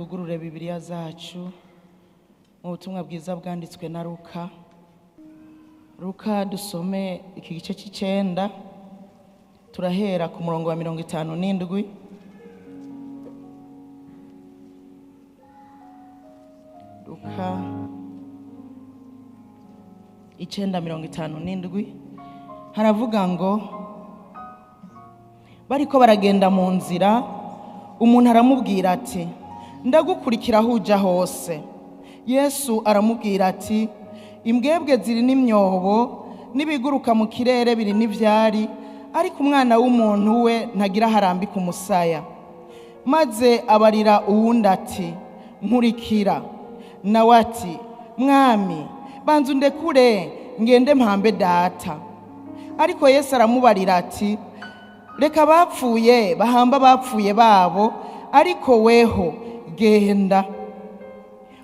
Twugurure Bibiliya zacu mu butumwa bwiza bwanditswe na Luka dusome iki gice c'9 turahera ku murongo wa 57. Luka 9:57 haravuga ngo bariko baragenda mu nzira umuntu aramubwira ati ndagukurikira aho uja hose. Yesu aramubwira ati imbwebwe ziri n'imyobo n'ibiguruka mu kirere biri n'ivyari, ariko umwana w'umuntu we ntagira harambika umusaya. Maze abarira uwundi ati nkurikira. Nawe ati mwami banza undekure ngende mpambe data. Ariko Yesu aramubarira ati reka bapfuye bahamba bapfuye babo, ariko weho genda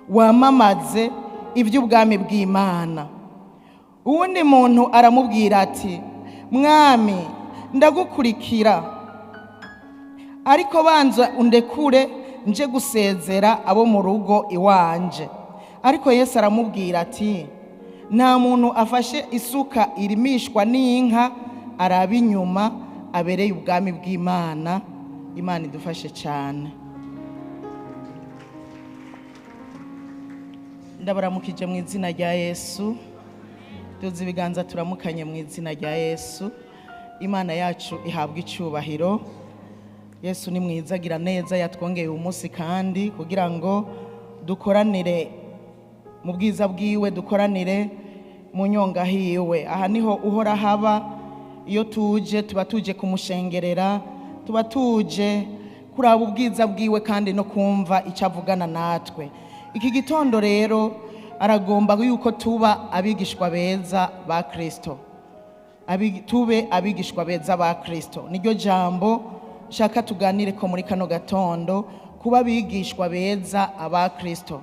wamamaze iby'ubwami bw'Imana. Uwundi muntu aramubwira ati mwami ndagukurikira, ariko banza undekure nje gusezera abo mu rugo iwanje. Ariko Yesu aramubwira ati nta muntu afashe isuka irimishwa n'inka araba inyuma abereye ubwami bw'Imana. Imana idufashe cyane. Ndabaramukije mu izina rya Yesu. Tuzi ibiganza turamukanye mu izina rya Yesu. Imana yacu ihabwa icyubahiro. Yesu ni mwiza, agira neza, yatwongeye umunsi kandi kugira ngo dukoranire mu bwiza bwiwe, dukoranire mu nyonga hiwe. Aha niho uhora haba. Iyo tuje tuba tuje kumushengerera, tuba tuje kuraba ubwiza bwiwe kandi no kumva icyo avugana natwe. Iki gitondo rero aragomba yuko tuba abigishwa beza ba Kristo. Tube abigishwa beza ba Kristo. Niryo jambo shaka tuganire ko muri kano gatondo, kuba abigishwa beza aba Kristo.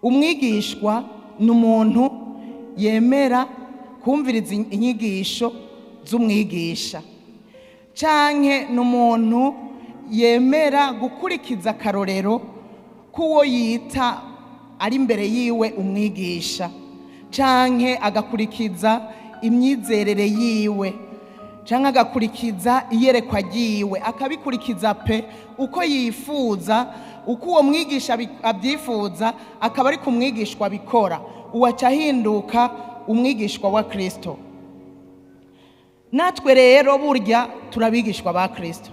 Umwigishwa ni umuntu yemera kumviriza inyigisho z'umwigisha, canke ni umuntu yemera gukurikiza akarorero k'uwo yita ari imbere yiwe umwigisha, canke agakurikiza imyizerere yiwe, canke agakurikiza iyerekwa ryiwe, akabikurikiza pe uko yifuza, uko uwo mwigisha abyifuza, akaba ari kumwigishwa bikora. Uwaca ahinduka umwigishwa wa Kristo. Natwe rero burya turabigishwa ba Kristo.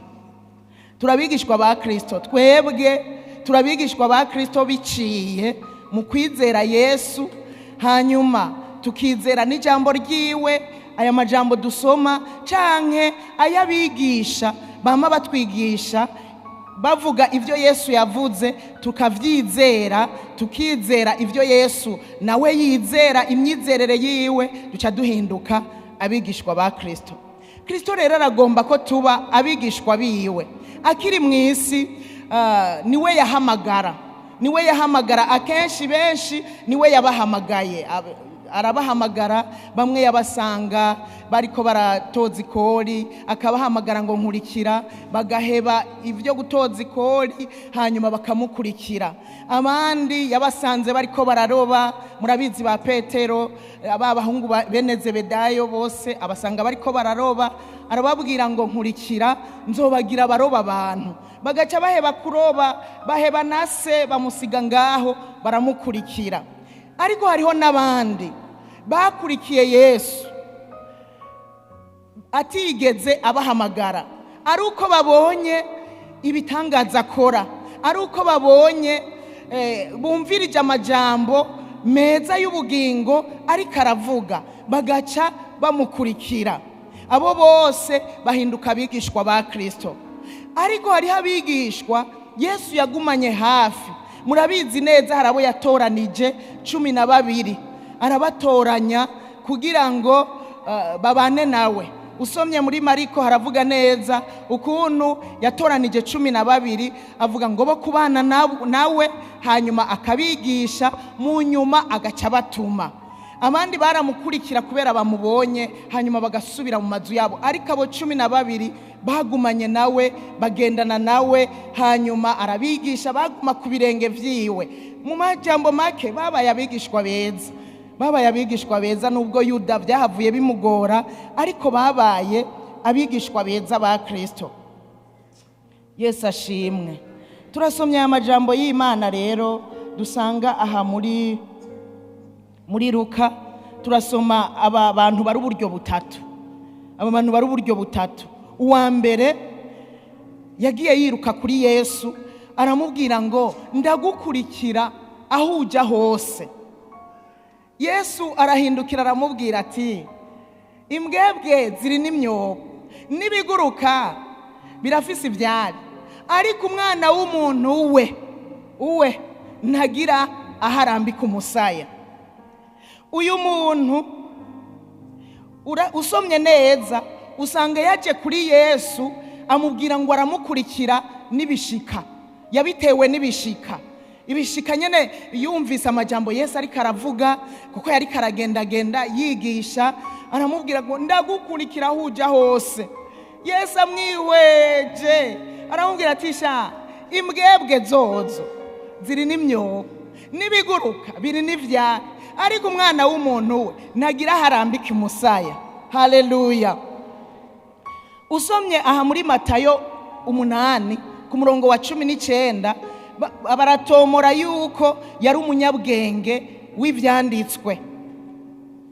Turabigishwa ba Kristo. Twebwe turabigishwa ba Kristo biciye mu kwizera Yesu, hanyuma tukizera n'ijambo ryiwe, aya majambo dusoma canke ayabigisha bama batwigisha bavuga ivyo Yesu yavuze, tukavyizera, tukizera ivyo Yesu nawe yizera imyizerere yiwe, duca duhinduka abigishwa ba Kristo. Kristo rero aragomba ko tuba abigishwa biwe. Akiri mu isi niwe yahamagara akenshi benshi niwe yabahamagaye. Arabahamagara, bamwe yabasanga bariko baratoza ikori, akabahamagara ngo nkurikira, bagaheba ivyo gutoza ikori hanyuma bakamukurikira. Abandi yabasanze bariko bararoba, murabizi ba Petero, abahungu bene Zebedayo bose abasanga bariko bararoba, arababwira ngo nkurikira nzobagira baroba abantu. Bagaca baheba kuroba, baheba nase, bamusiga ngaho baramukurikira. Ariko hariho n'abandi bakurikiye Yesu atigeze abahamagara, ari uko babonye ibitangaza akora, ari uko babonye bumvirije amajambo meza y'ubugingo ariko aravuga, bagaca bamukurikira. Abo bose bahinduka abigishwa ba Kristo. Ariko hariho abigishwa Yesu yagumanye hafi. Murabizi neza harabo yatoranije 12, arabatoranya kugira ngo babane nawe. Usomye muri Mariko haravuga neza ukuntu yatoranije 12, avuga ngo bo kubana nawe, hanyuma akabigisha, mu nyuma agaca batuma. abandi baramukurikira kubera bamubonye hanyuma bagasubira mu mazu yabo, ariko abo 12 bagumanye nawe, bagendana nawe, hanyuma arabigisha, baguma ku birenge vyiwe. Mu majambo make babaye abigishwa beza, babaye abigishwa beza, nubwo Yuda byahavuye bimugora, ariko babaye abigishwa beza ba Kristo. Yesu ashimwe. Turasomye amajambo y'Imana rero dusanga aha muri Luka. Turasoma aba bantu bari uburyo butatu. Aba bantu bari uburyo butatu. Uwa mbere yagiye yiruka kuri Yesu, aramubwira ngo ndagukurikira aho uja hose. Yesu arahindukira aramubwira ati imbwebwe ziri n'imyobo n'ibiguruka birafise ivyari, ariko umwana w'umuntu uwe ntagira aharambika umusaya. Uyu muntu usomye neza usanga yaje kuri Yesu amubwira ngo aramukurikira n'ibishika, yabitewe n'ibishika. Ibishika nyene yumvise amajambo Yesu ariko aravuga, kuko yari karagendagenda yigisha, aramubwira ngo ndagukurikira aho uja hose. Yesu amwiweje aramubwira ati sha imbwebwe zozo ziri n'imyobo n'ibiguruka biri n'ivyari, ariko umwana w'umuntu we ntagira harambika umusaya. Haleluya. Usomye aha muri Matayo 8 ku murongo wa 19 baratomora yuko yari umunyabwenge w'ivyanditswe,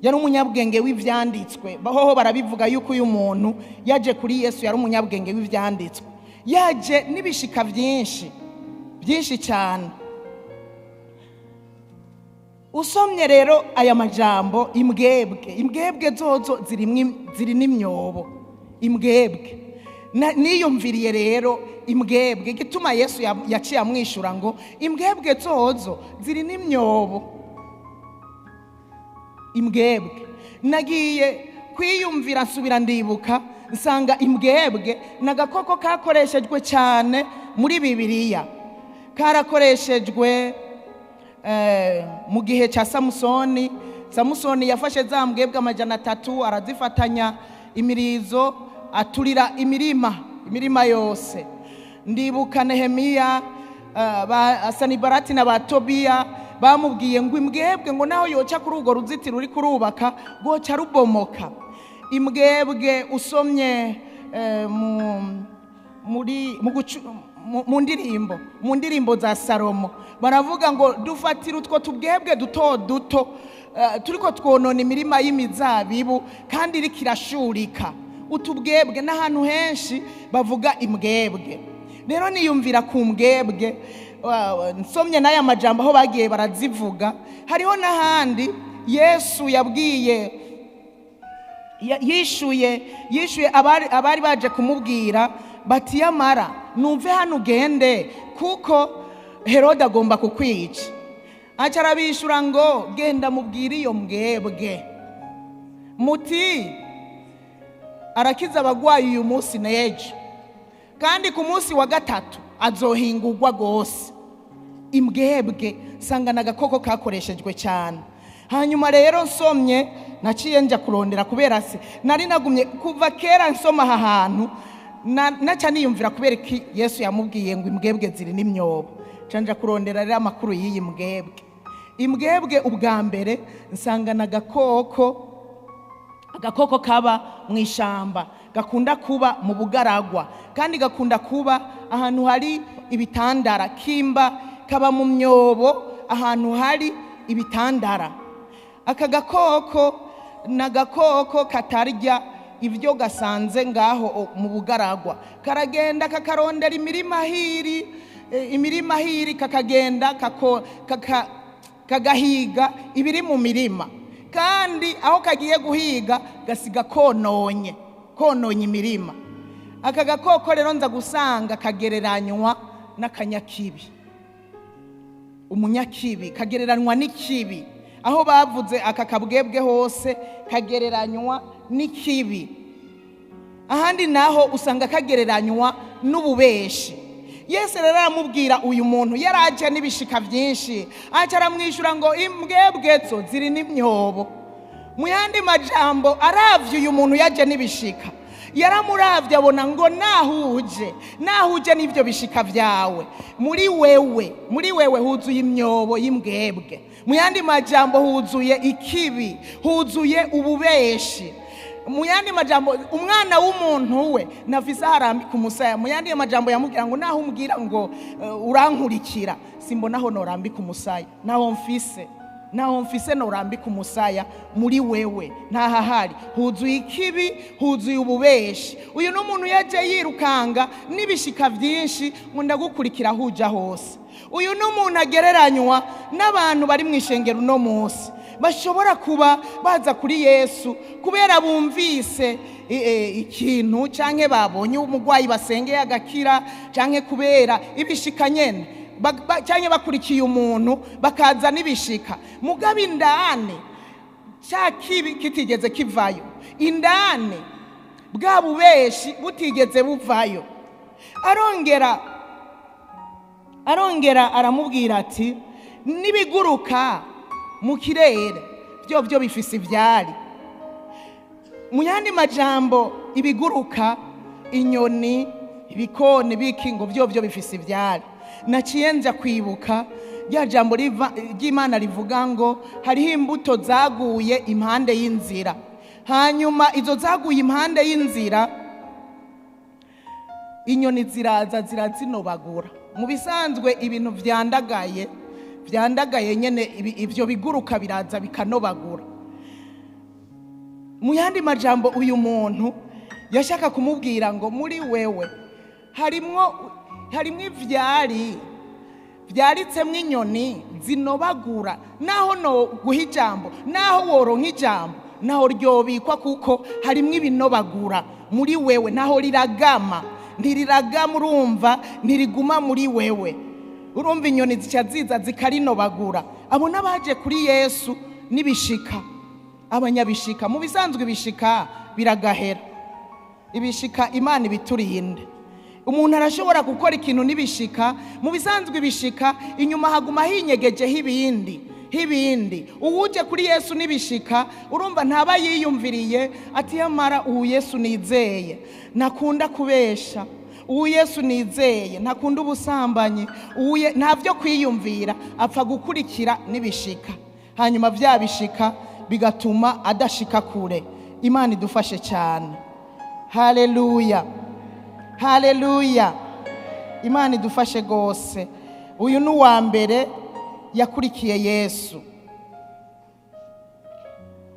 yari umunyabwenge w'ivyanditswe. Bahoho barabivuga yuko uyu muntu yaje kuri Yesu yari umunyabwenge w'ivyanditswe, yaje n'ibishika byinshi cyane. Usomye rero aya majambo imbwebwe zozo ziri n'imyobo, imbwebwe niyumviriye rero imbwebwe, gituma Yesu yaciye amwishura ngo imbwebwe zozo ziri n'imyobo. Imbwebwe nagiye kwiyumvira, nsubira ndibuka nsanga imbwebwe nagakoko kakoreshejwe cyane muri Bibiliya. Karakoreshejwe mu gihe cya Samusoni. Samusoni yafashe za mbwebwe 300 arazifatanya imirizo, aturira imirima yose. Ndibuka Nehemiya, Sanibarati na Batobiya bamubwiye ngo imbwebwe ngo naho yoca kuri urwo ruzitiro uri kurubaka goca rubomoka. Imbwebwe usomye mu ndirimbo za Salomo baravuga ngo dufatira utwo tubwebwe duto turiko twonona imirima y'imizabibu kandi iri kirashurika. Utubwebwe n'ahantu henshi bavuga imbwebwe. Rero niyumvira ku mbwebwe, nsomye n'aya majambo aho bagiye barazivuga. Hariho n'ahandi Yesu yabwiye yishuye abari baje kumubwira bati yamara numve hano ugende kuko Herode agomba kukwica. Aca arabishura ngo genda mubwire iyo mbwebwe muti arakiza abagwayi uyu munsi n'ejo, kandi ku munsi wa gatatu azohingurwa gose. Imbwebwe sangana agakoko kakoreshejwe cyane. Hanyuma rero nsomye naciye nja kurondera, kubera se nari nagumye kuva kera nsoma aha hantu naca niyumvira kubera iki Yesu yamubwiye ngo imbwebwe ziri n'imyobo. Canja kurondera rero amakuru y'iyi mbwebwe. Imbwebwe ubwa mbere nsangana agakoko kaba mu ishamba, gakunda kuba mu bugaragwa, kandi gakunda kuba ahantu hari ibitandara. Kimba kaba mu myobo ahantu hari ibitandara. Aka gakoko n'agakoko katarya ibyo gasanze ngaho mu bugaragwa, karagenda kakarondera imirima hiri kakagenda kagahiga ibiri mu mirima, kandi aho kagiye guhiga gasiga kononye imirima. Aka gakoko rero nza gusanga kagereranywa n'akanyakibi. Umunyakibi kagereranywa n'ikibi, aho bavuze aka kabwebwe hose kagereranywa n'ikibi. Ahandi naho usanga kagereranywa n'ububeshi. Yesu rero aramubwira uyu muntu yaraje n'ibishika byinshi, aca aramwishyura ngo imbwebwe zo ziri n'imyobo. Mu yandi majambo aravye uyu muntu yaje n'ibishika, yaramuravye abona ngo nahuje n'ivyo bishika vyawe, muri wewe huzuye imyobo y'imbwebwe. Mu yandi majambo huzuye ikibi, huzuye ububeshi. Mu yandi majambo umwana w'umuntu we nafise harambika umusaya. Mu yandi majambo yamubwira ngo naho umbwira ngo urankurikira, simbonaho norambika umusaya. Naho mfise norambika umusaya, muri wewe ntahahari, huzuye ikibi, huzuye ububeshi. Uyu n'umuntu yaje yirukanga n'ibishika byinshi ngo ndagukurikira huja hose. Uyu n'umuntu agereranywa n'abantu bari mu ishengero no munsi, bashobora kuba baza kuri Yesu kubera bumvise ikintu canke babonye umugwayi basengeye agakira, canke kubera ibishika nyene, canke bakurikiye umuntu bakaza n'ibishika. Mugabe indani cya kibi kitigeze kivayo, indani bwa bubeshi butigeze buvayo. Arongera aramubwira ati nibiguruka mu kirere byo bifise ivyari. Mu yandi majambo ibiguruka, inyoni, ibikoni, bikingo byo bifise ivyari. Naciye nja kwibuka rya jambo ry'Imana rivuga ngo hariho imbuto zaguye impande y'inzira, hanyuma izo zaguye impande y'inzira inyoni ziraza zirazinobagura. Mu bisanzwe ibintu vyandagaye nyene ivyo biguruka biraza bikanobagura. Mu yandi majambo uyu muntu yashaka kumubwira ngo muri wewe harimwo ivyari vyaritsemo inyoni zinobagura. Naho no guha ijambo, naho woronka ijambo, naho ryobikwa kuko harimwo ibinobagura muri wewe, naho riragama ntiriragama, urumva ntiriguma muri wewe. Urumva inyoni zica ziza zikarinobagura. Abo n'abaje kuri Yesu n'ibishika, abanyabishika. Mu bisanzwe ibishika biragahera, ibishika Imana ibiturinde. Umuntu arashobora gukora ikintu n'ibishika, mu bisanzwe ibishika inyuma haguma hinyegejeho ibindi. Uwuje kuri Yesu n'ibishika, urumva ntaba yiyumviriye ati yamara ubu Yesu nizeye nakunda kubesha, ubu Yesu nizeye ntakunda ubusambanyi, ntavyo kwiyumvira, apfa gukurikira n'ibishika. Hanyuma vya bishika bigatuma adashika kure. Imana idufashe cyane. Haleluya, haleluya. Imana idufashe gose. Uyu ni uwa mbere yakurikiye Yesu.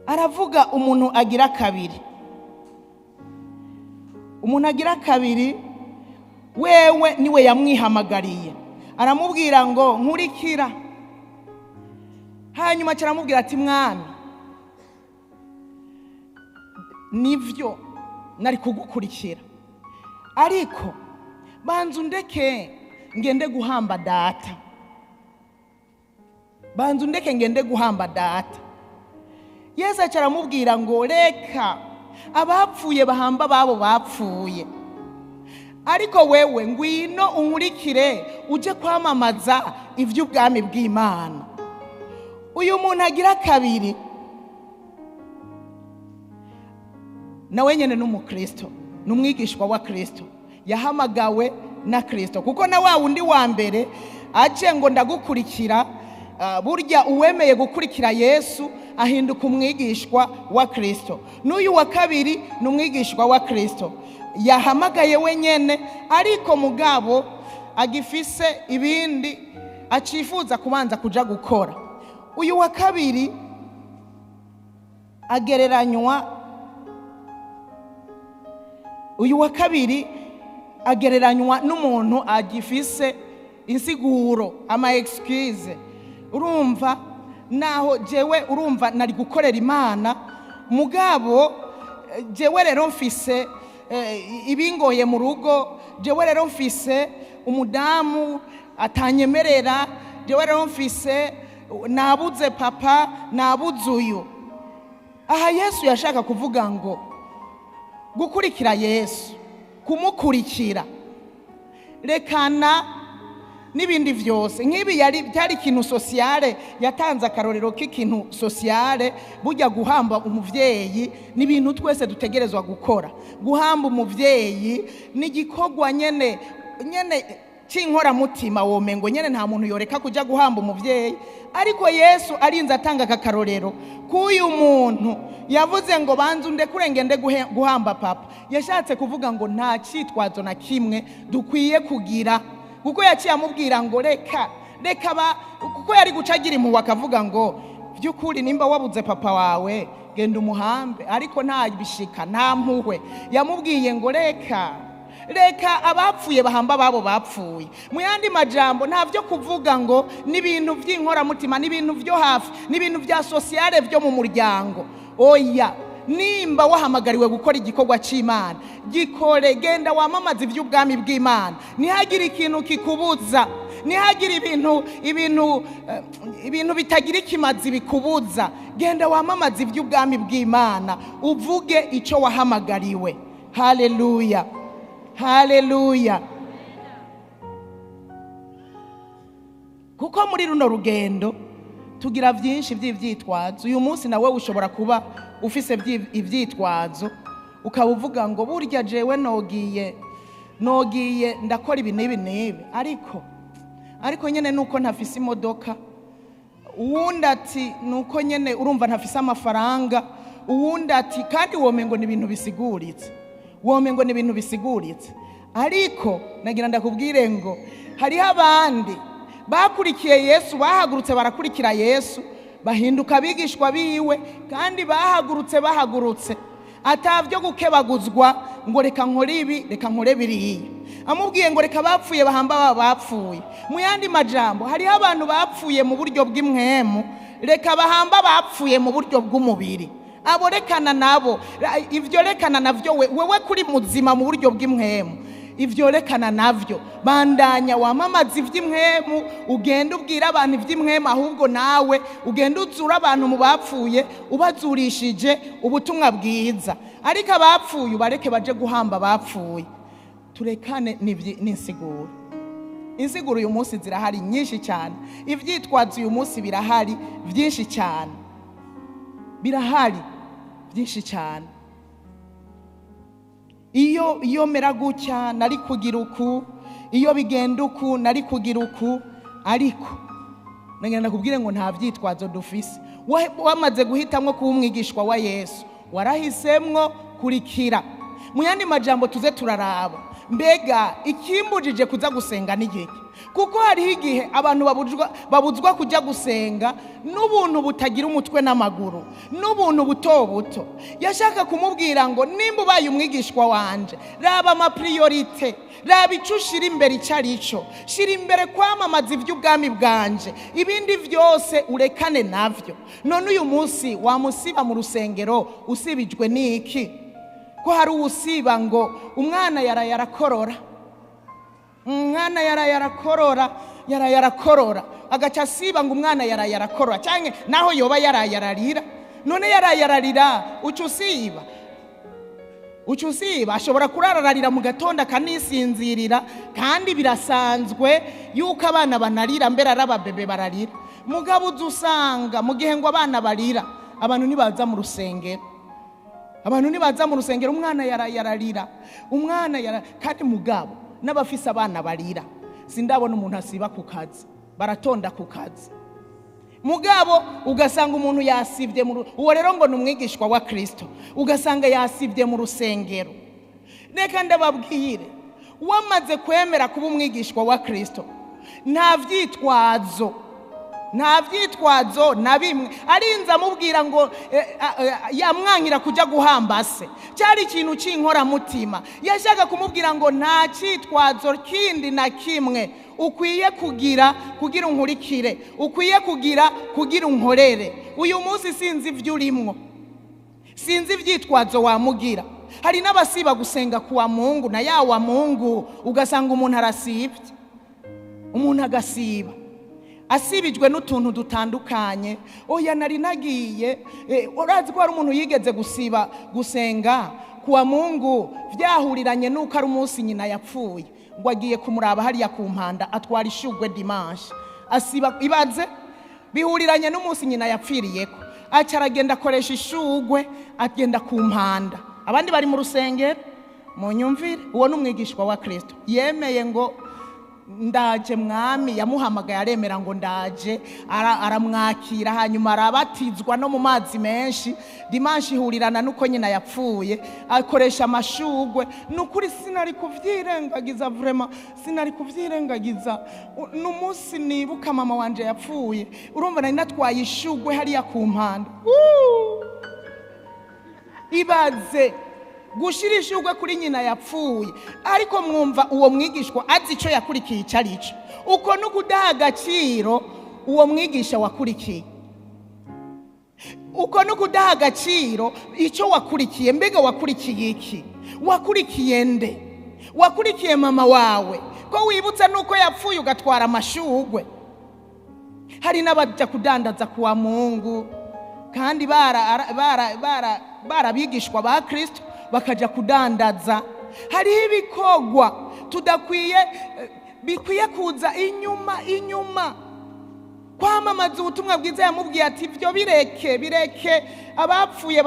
Aravuga umuntu agira kabiri. Umuntu agira kabiri wewe niwe yamwihamagariye, aramubwira ngo nkurikira. Hanyuma aramubwira ati mwami, nivyo nari kugukurikira, ariko banza undeke ngende guhamba data. Banza undeke ngende guhamba data. Yesu aramubwira ngo reka abapfuye bahamba babo bapfuye, ariko wewe ngwino unkurikire uje kwamamaza ivy'ubwami bw'Imana. Uyu muntu agira kabiri nawe nyene n'umukristo, n'umwigishwa wa Kristo, yahamagawe na Kristo. Kuko na wa wundi wa mbere aje ngo ndagukurikira, burya uwemeye gukurikira Yesu ahinduka umwigishwa wa Kristo. N'uyu wa kabiri n'umwigishwa wa Kristo, yahamagaye wenyene, ariko mugabo agifise ibindi acifuza kubanza kuja gukora. Uyu wa kabiri agereranywa n'umuntu agifise insiguro, ama excuse. Urumva naho jewe urumva nari gukorera Imana, mugabo jewe rero mfise ibingoye mu rugo, jewe rero mfise umudamu atanyemerera, jewe rero mfise nabuze papa, nabuze uyu. Aha Yesu yashaka kuvuga ngo gukurikira Yesu, kumukurikira rekana n'ibindi vyose. Nk'ibi byari ikintu sociale, yatanze akarorero k'ikintu sociale. Burya guhamba umuvyeyi ni ibintu twese dutegerezwa gukora. Guhamba umuvyeyi ni igikorwa nyene cinkora mutima, womengo nyene nta muntu yoreka kuja guhamba umuvyeyi. Ariko Yesu arinze atanga akakarorero k'uyu muntu yavuze ngo banze undekure ngende guhamba papa. Yashatse kuvuga ngo nta citwazo na kimwe dukwiye kugira, kuko yaciye amubwira ngo reka kuko yari gucagira impuhwe akavuga ngo by'ukuri nimba wabuze papa wawe genda umuhambe, ariko nta bishika nta mpuhwe. Yamubwiye ngo reka abapfuye bahamba babo bapfuye. Mu yandi majambo nta byo kuvuga ngo n'ibintu by'inkora mutima, n'ibintu byo hafi, n'ibintu bya sociale byo mu muryango. Oya, nimba wahamagariwe gukora igikorwa c'Imana, gikore, genda wamamaza iby'ubwami bw'Imana. Ntihagire ikintu kikubuza, ntihagire ibintu bitagira ikimazi bikubuza. Genda wamamaza iby'ubwami bw'Imana, uvuge ico wahamagariwe. Haleluya, haleluya. Kuko muri runo rugendo tugira byinshi by'ivyitwazo. Uyu munsi nawe ushobora kuba ufise ivyitwazo, ukaba uvuga ngo burya jewe nogiye ndakora ibi n'ibi, ariko nyene nuko ntafise imodoka. Uwundi ati nuko nyene urumva ntafise amafaranga. Uwundi ati kandi womengo ni ibintu bisiguritse. Ariko nagira ndakubwire ngo hariho abandi bakurikiye Yesu, bahagurutse barakurikira Yesu, bahinduka abigishwa biwe, kandi bahagurutse atavyo gukebaguzwa ngo reka nkore ibi reka nkore biriya. Amubwiye ngo reka bapfuye bahamba bapfuye. Mu yandi majambo hariho abantu bapfuye mu buryo bw'imwemu, reka bahamba bapfuye mu buryo bw'umubiri. Abo rekana nabo, ivyo rekana navyo wewe kuri muzima mu buryo bw'imwemu, ivyo rekana navyo. Bandanya wamamaza ivy'imwemu, ugenda ubwira abantu ivy'imwemu, ahubwo nawe ugenda uzura abantu mu bapfuye, ubazurishije ubutumwa bwiza. Ariko abapfuye bareke baje guhamba bapfuye. Turekane n'insiguro. Insiguro uyu munsi zirahari nyinshi cyane. Ivyitwazo uyu munsi birahari byinshi cyane, birahari byinshi cyane. Iyo mera gutya nari kugira uku, iyo bigenda uku nari kugira uku. Ariko nagenda kubwire ngo nta vyitwazo dufise. Wamaze guhitamwo kuba umwigishwa wa Yesu, warahisemwo kurikira. Mu yandi majambo tuze turaraba, mbega ikimbujije kuza gusenga n'igiki? Kuko hariho igihe abantu babuzwa kujya gusenga n'ubuntu butagira umutwe n'amaguru, n'ubuntu buto. Yashaka kumubwira ngo nimba ubaye umwigishwa wanje, raba amapriorite, raba ico ushira imbere icarico, shira imbere kwamamaza ivy'ubwami bwanje, ibindi vyose urekane navyo. None uyu munsi wamusiba mu rusengero usibijwe n'iki? Ko hari usiba ngo umwana yarakorora, umwana yarakorora, agaca siba ngo umwana yarakorora, cyane naho yoba yararira. None yararira uca usiba, ashobora kurararira mu gatondo akanisinzirira, kandi birasanzwe yuko abana banarira, mbere arababebe bararira. Mugabo uzusanga mu gihe ngo abana barira, abantu nibaza mu rusengero, umwana yararira, kandi mugabo n'abafise abana barira. Sindabona umuntu asiba ku kazi, baratonda ku kazi. Mugabo ugasanga umuntu yasivye uwo rero ngo numwigishwa wa Kristo, ugasanga yasivye mu rusengero. Reka ndababwire, wamaze kwemera kuba umwigishwa wa Kristo, nta vyitwazo na bimwe. Arinza amubwira ngo yamwankira kuja guhamba se, cyari ikintu c'inkora mutima. Yashaka kumubwira ngo nta citwazo kindi na kimwe ukwiye kugira unkurikire, ukwiye kugira unkorere. Uyu munsi sinzi ivyo urimwo, sinzi ivyitwazo wamugira. Hari n'abasiba gusenga kuwa Mungu, na yawa Mungu ugasanga umuntu arasivye, umuntu agasiba asibijwe n'utuntu dutandukanye. Oya nari nagiye, urazi ko hari umuntu yigeze gusenga kuwa Mungu vyahuriranye nuko ari umunsi nyina yapfuye. ngo agiye kumuraba hariya ku mpanda atwara ishugwe Dimanche asiba ibaze bihuriranye n'umunsi nyina yapfiriyeko aca aragenda akoresha ishugwe agenda ku mpanda abandi bari mu rusengero mu nyumvire uwo n'umwigishwa wa Kristo yemeye ngo ndaje mwami yamuhamagaye aremera ngo ndaje aramwakira hanyuma arabatizwa no mu mazi menshi Dimanche ihurirana nuko nyina yapfuye akoresha amashugwe nukuri sinari kuvyirengagiza vraiment sinari kuvyirengagiza n'umunsi nibuka mama wanje yapfuye urumva nari natwaye ishugwe hariya ku mpanda ibaze gushira ishugwe kuri nyina yapfuye ariko mwumva uwo mwigishwa azi ico yakurikiye icarico uko nukudaha agaciro uwo mwigisha wakurikiye uko nukudaha agaciro ico wakurikiye mbega wakurikiye iki wakurikiye nde wakurikiye mama wawe ko wibutsa nuko yapfuye ugatwara amashugwe hari n'abaja kudandaza kuwa Mungu kandi barabigishwa ba Kristo bakaja kudandaza hariho ibikogwa tudakwiye bikwiye kuza inyuma kwamamaza ubutumwa bwiza yamubwiye ati ibyo bireke abapfuye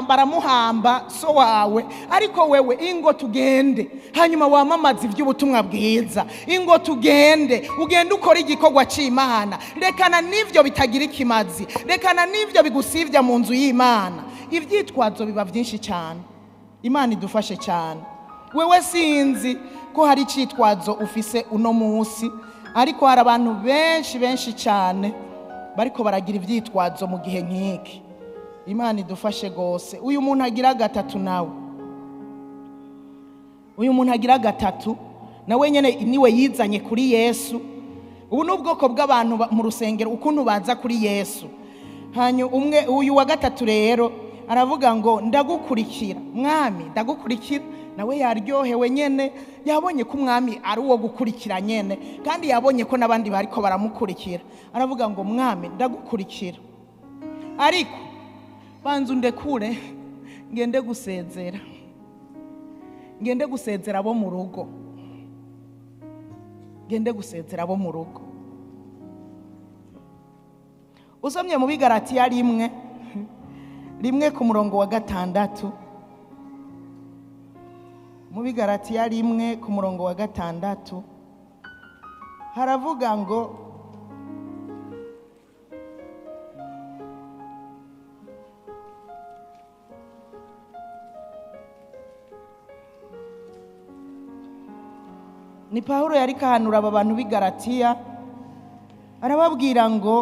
baramuhamba so wawe ariko wewe ingo tugende hanyuma wamamaza iby'ubutumwa bwiza ingo tugende ugende ukora igikogwa c'Imana rekana n'ivyo bitagira ikimazi rekana n'ivyo bigusivya mu nzu y'Imana ivyitwazo biba byinshi cyane Imana idufashe cyane wewe sinzi ko hari icitwazo ufise uno munsi ariko hari abantu benshi cyane bariko baragira ivyitwazo mu gihe nk'iki Imana idufashe gose uyu muntu agira gatatu nawe uyu muntu agira gatatu nawe nyene niwe yizanye kuri Yesu ubu n'ubwoko bw'abantu mu rusengero ukuntu baza kuri Yesu umwe uyu wa gatatu rero aravuga ngo ndagukurikira mwami ndagukurikira nawe yaryohewe nyene yabonye ko umwami ari uwo gukurikira nyene kandi yabonye ko nabandi bariko baramukurikira aravuga ngo mwami ndagukurikira ariko banzu ndekure ngende gusezera abo mu rugo usomye mu Bigalatiya rimwe ku murongo wa 6 mu Bigalatiya 1 ku murongo wa 6 haravuga ngo ni Paulo yari kahanura aba bantu b'Igalatiya arababwira ngo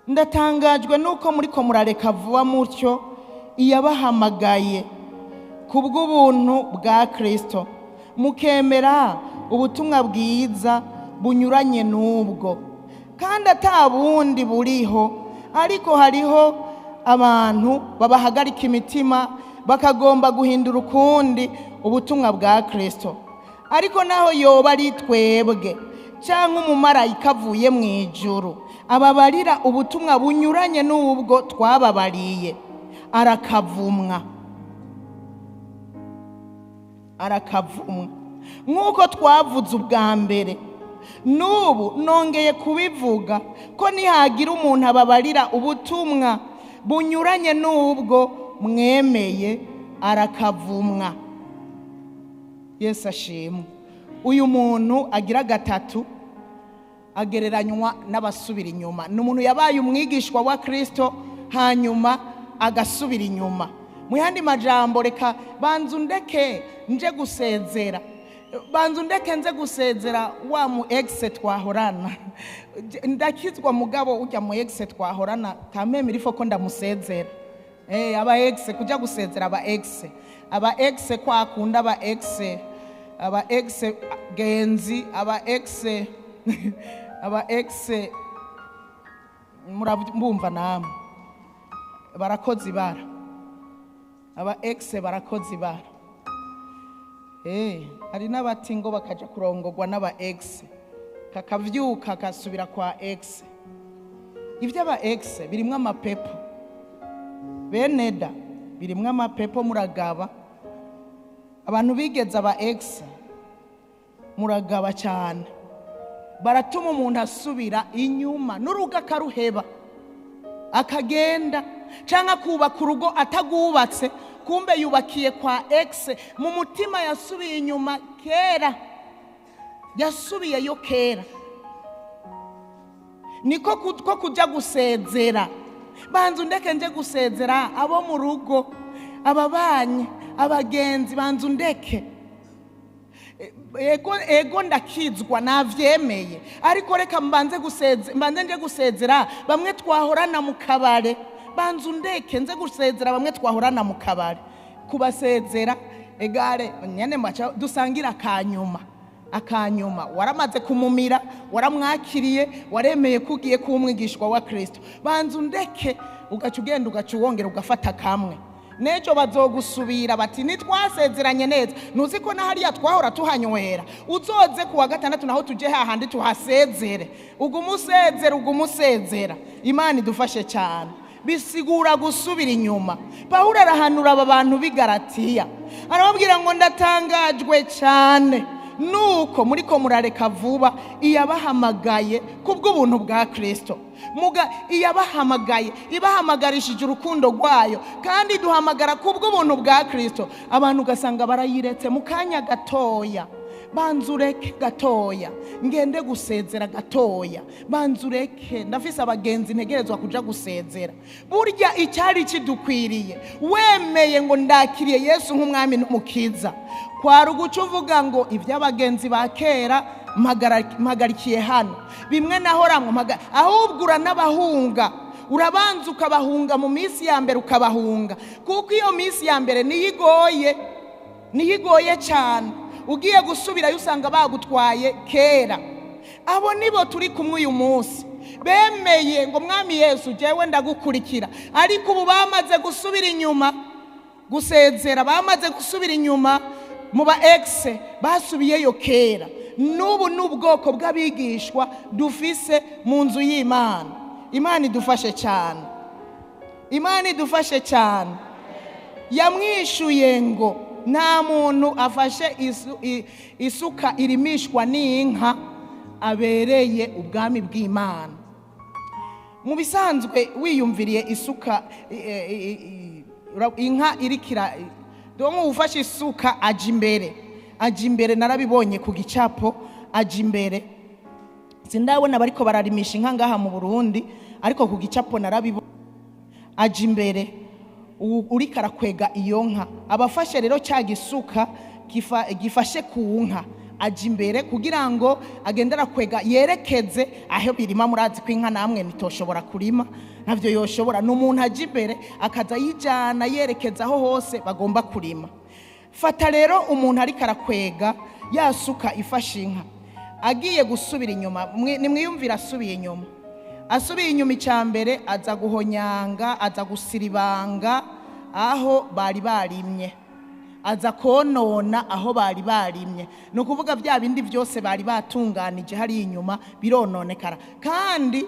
ndatangajwe nuko muriko murareka vuba mutyo iyabahamagaye kubw'ubuntu bwa Kristo mukemera ubutumwa bwiza bunyuranye n'ubwo kandi atabundi buriho ariko hariho abantu babahagarika imitima bakagomba guhindura ukundi ubutumwa bwa Kristo ariko naho yoba ari twebwe cyangwa umumarayika avuye mu ijuru ababarira ubutumwa bunyuranye n'ubwo twababariye arakavumwa nk'uko twavuze ubwa mbere n'ubu nongeye kubivuga ko nihagira umuntu ababarira ubutumwa bunyuranye n'ubwo mwemeye arakavumwa Yesu ashimwe uyu muntu agira gatatu agereranywa n'abasubira inyuma n'umuntu yabaye umwigishwa wa Kristo hanyuma agasubira inyuma mu yandi majambo reka banzu ndeke nje gusezera wa mu ex twahorana ndakizwa mugabo ujya mu ex twahorana kameme irifo ko ndamusezera aba ex kujya gusezera aba ex kwakunda aba ex genzi aba ex murabumva namwe barakoze ibara aba ex barakoze ibara hari n'abati ngo bakaja kurongorwa n'aba ex kakavyuka kasubira kwa ex ivyo aba ex birimwe amapepo beneda birimwe amapepo muragaba abantu bigeze aba ex muragaba cyane. Baratuma umuntu asubira inyuma n'urugo akaruheba akagenda, cyangwa kubaka urugo atagwubatse, kumbe yubakiye kwa ex, mu mutima yasubiye inyuma kera, yasubiyeyo kera. Niko ko kujya gusezera, banza undeke nje gusezera abo mu rugo, ababanye, abagenzi, banza undeke. Ego ndakizwa navyemeye, ariko reka mbanze nje gusezera bamwe twahorana mu kabare, banza undeke nze gusezera bamwe twahorana mu kabare. Kubasezera egare nyene macha dusangira akanyuma waramaze kumumira, waramwakiriye, waremeye kugiye kumwigishwa wa Kristo. Banza undeke ugaca ugenda ugaca wongera ugafata kamwe. Nejo bazogusubira bati nitwasezeranye neza, nuzi ko nahariya twahora tuhanywera, uzoze kuwa gatandatu naho tuje hahandi tuhasezere. Ugumusezera. Imana idufashe cyane. Bisigura gusubira inyuma. Pawulo arahanura aba bantu b'i Galatiya, arababwira ngo ndatangajwe cyane nuko muriko murareka vuba iyabahamagaye kubw'ubuntu bwa Kristo. Iyabahamagaye ibahamagarishije urukundo rwayo, kandi duhamagara kubw'ubuntu bwa Kristo. Abantu ugasanga barayiretse mu kanya gatoya. Banzureke gatoya, ngende gusezera gatoya. Banzureke, ndafise abagenzi ntegerezwa kuja gusezera. Burya icyari kidukwiriye, wemeye ngo ndakiriye Yesu nk'umwami n'umukiza, kwari uguca uvuga ngo iby'abagenzi ba kera mpagarikiye hano, bimwe nahoramwe ahubwo uranabahunga. Urabanza ukabahunga mu minsi ya mbere, ukabahunga kuko iyo minsi ya mbere niyigoye cyane. Ugiye gusubirayo usanga bagutwaye kera. Abo nibo turi kumwe uyu munsi, bemeye ngo mwami Yesu jewe ndagukurikira, ariko ubu bamaze gusubira inyuma gusezera, bamaze gusubira inyuma mu ba ex, basubiyeyo kera. N'ubu n'ubwoko bw'abigishwa dufise mu nzu y'Imana. Imana idufashe cyane. Yamwishuye ngo nta muntu afashe isuka irimishwa n'inka abereye ubwami bw'Imana. Mu bisanzwe wiyumviriye isuka, inka irikira, donko ufashe isuka aje imbere. Narabibonye ku gicapo, aje imbere. Sindabona bariko bararimisha inka ngaha mu Burundi, ariko ku gicapo narabibonye aje imbere. Uri karakwega iyo nka, abafashe rero cya gisuka gifashe ku nka, aje imbere kugira ngo agendera kwega yerekeze aho birima. Murazi ko inka namwe nitoshobora kurima, navyo yoshobora. N'umuntu aje imbere akaza yijana yerekeza aho hose bagomba kurima. Fata rero umuntu ari karakwega yasuka ifashe inka, agiye gusubira inyuma. Nimwiyumvira asubiye inyuma icyambere, aza guhonyanga, aza gusiribanga aho bari barimye, aza konona aho bari barimye. No kuvuga bya bindi byose bari batunganije hari inyuma birononekara. Kandi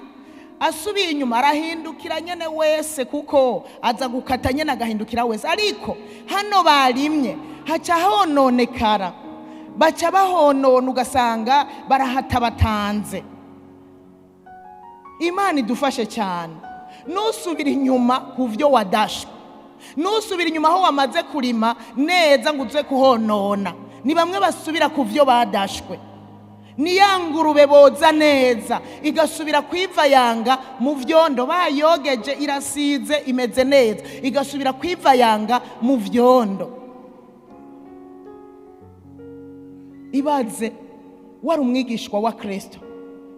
asubiye inyuma arahindukira nyene wese, kuko aza gukata nyene agahindukira wese. Ariko hano barimye haca hononekara, baca bahonona ugasanga barahatabatanze. Imana idufashe cyane. Nusubira inyuma kuvyo wadashwe, nusubira inyuma aho wamaze kurima neza ngo uze kuhonona. Ni bamwe basubira kuvyo badashwe. Ni yangurube boza neza igasubira kwiva yanga mu vyondo, bayogeje irasize imeze neza, igasubira kwiva yanga mu vyondo. Ibaze wari umwigishwa wa Kristo,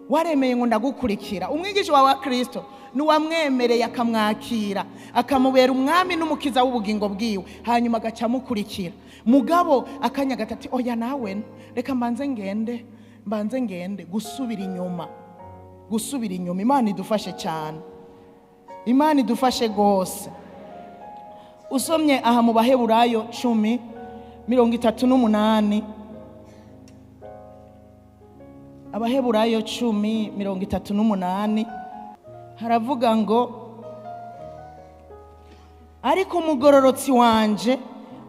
waremeye ngo ndagukurikira. Umwigishwa wa Kristo nuwamwemereye akamwakira, akamubera umwami n'umukiza w'ubugingo bwiwe, hanyuma agaca mukurikira. Mugabo akanya gatati, oya nawe reka mbanze ngende. Gusubira inyuma. Imana idufashe cyane, Imana idufashe gose. Usomye aha mu Baheburayo 10:38, Abaheburayo 10:38 haravuga ngo ariko umugororotsi wanje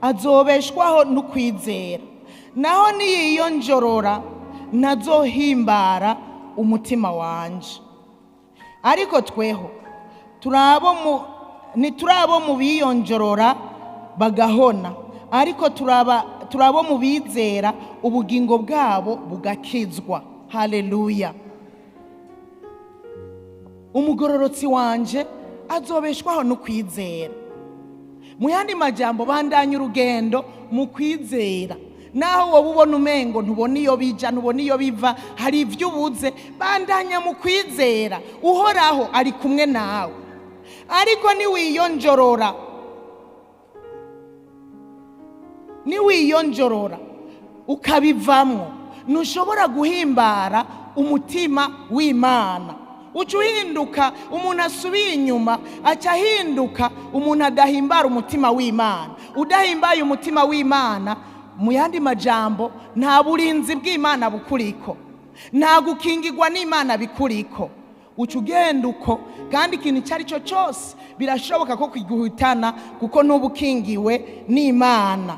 azobeshwaho n'ukwizera, naho niyiyonjorora ntazohimbara umutima wanje. Ariko tweho turabo mu biyonjorora bagahona, ariko turabo mu bizera ubugingo bwabo bugakizwa. Haleluya. Umugororotsi wanje azobeshwaho no kwizera. Mu yandi majambo, bandanya urugendo mu kwizera. Naho wowe ubona umengo ntubona iyo bija, ntubona iyo biva, hari ivyo ubuze, bandanya mu kwizera. Uhoraho ari kumwe nawe. Ariko niwiyonjorora ukabivamwo, ntushobora guhimbara umutima w'Imana. Uca uhinduka umuntu asubiye inyuma, aca ahinduka umuntu adahimbara umutima w'Imana. Udahimbaye umutima w'Imana, mu yandi majambo, nta burinzi bw'Imana bukuriko, nta gukingirwa n'Imana bikuriko. Uca ugenda uko, kandi ikintu icyo ari cyo cyose birashoboka ko kwiguhitana, kuko n'ubukingiwe n'Imana.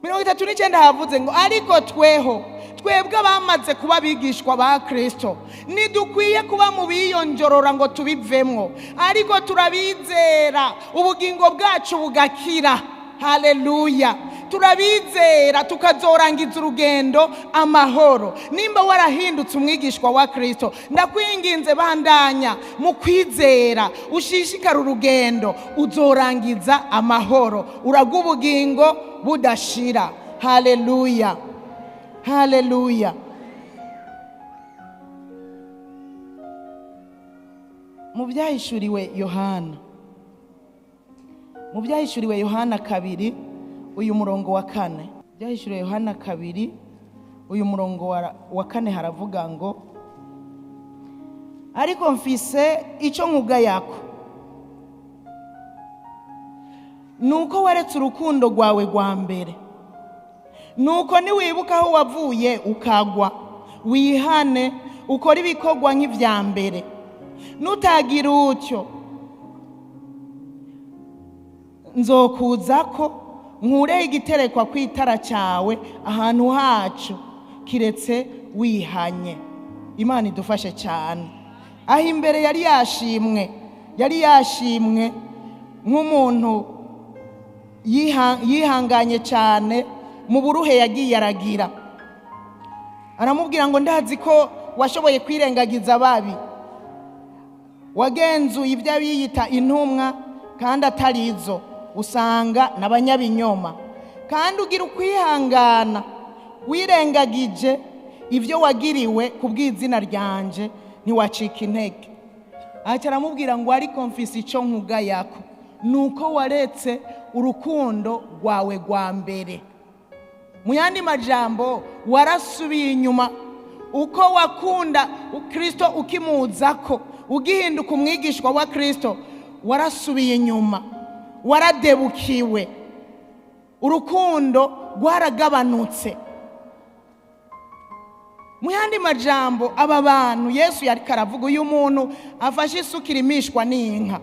39 havuze ngo ariko twebwe abamaze kuba abigishwa ba Kristo ntidukwiye kuba mu biyonjorora ngo tubivemwo, ariko turabizera ubugingo bwacu bugakira. Haleluya. Turabizera tukazorangiza urugendo amahoro. Nimba warahindutse umwigishwa wa Kristo, ndakwinginze bandanya mu kwizera, ushishikara urugendo, uzorangiza amahoro, uraga ubugingo budashira. Haleluya. Haleluya. Mu byahishuriwe Yohana 2 uyu murongo wa 4. Byahishuriwe Yohana 2 uyu murongo wa 4 haravuga ngo ariko mfise icyo nkuga yako, nuko waretse urukundo rwawe rwa mbere. Nuko niwibuka aho wavuye ukagwa, wihane ukora ibikorwa nk'ivya mbere. Nutagira utyo, nzokuzako nkureho igiterekwa kw'itara cyawe ahantu hacu, kiretse wihanye. Imana idufashe cyane. Aho imbere yari yashimwe nk'umuntu yihanganye cyane mu buruhe yagiye aragira. Aramubwira ngo ndazi ko washoboye kwirengagiza ababi, wagenzuye ibyo biyita intumwa kandi atarizo, usanga n'abanyabinyoma, kandi ugira ukwihangana wirengagije ibyo wagiriwe kubw'izina ryanje, ntiwacika intege. Aca aramubwira ngo ariko mfise icyo nkuga yako, nuko waretse urukundo rwawe rwa mbere. Mu yandi majambo, warasubiye inyuma. Uko wakunda Kristo ukimuzako, ugihinduka umwigishwa wa Kristo, warasubiye inyuma, waradebukiwe, urukundo rwaragabanutse. Mu yandi majambo, aba bantu Yesu yari karavuga, uyu muntu afashe isuka irimishwa n'inka,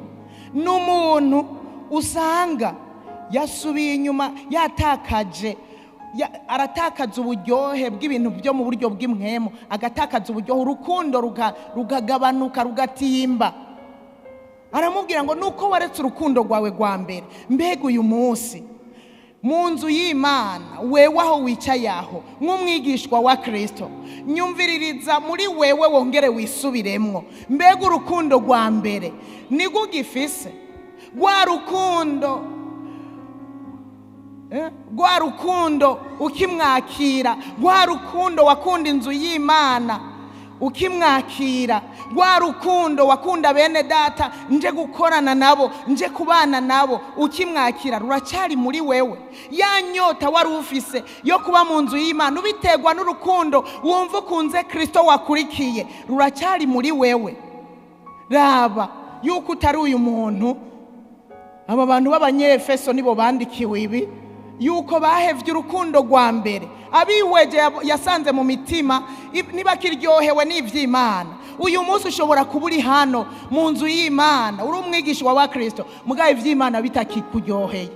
n'umuntu usanga yasubiye inyuma, aratakaza uburyohe bw'ibintu byo mu buryo bw'imwemo, agatakaza uburyohe, urukundo rugagabanuka, rugatimba. Aramubwira ngo nuko waretse urukundo rwawe rwa mbere. Mbega uyu munsi mu nzu y'Imana, wewe aho wicaye aho nk'umwigishwa wa Kristo, nyumviririza muri wewe wongere wisubiremwo. Mbega urukundo rwa mbere nigwo ugifise? Rwa rukundo ukimwakira, rwa rukundo wakunda inzu y'Imana ukimwakira, rwa rukundo wakunda bene data, nje gukorana nabo, nje kubana nabo, ukimwakira, ruracyari muri wewe? Ya nyota wari ufise yo kuba mu nzu y'Imana ubiterwa n'urukundo wumva ukunze Kristo wakurikiye, ruracyari muri wewe? Raba yuko utari uyu muntu. Aba bantu b'Abanyefeso nibo bandikiwe ibi, yuko bahevye urukundo rwa mbere. Abihweje yasanze mu mitima ntibakiryohewe n'ivy'Imana. Uyu munsi ushobora kuba uri hano mu nzu y'Imana, uri umwigishwa wa Kristo, mugabe ivy'Imana bitakikuryoheye.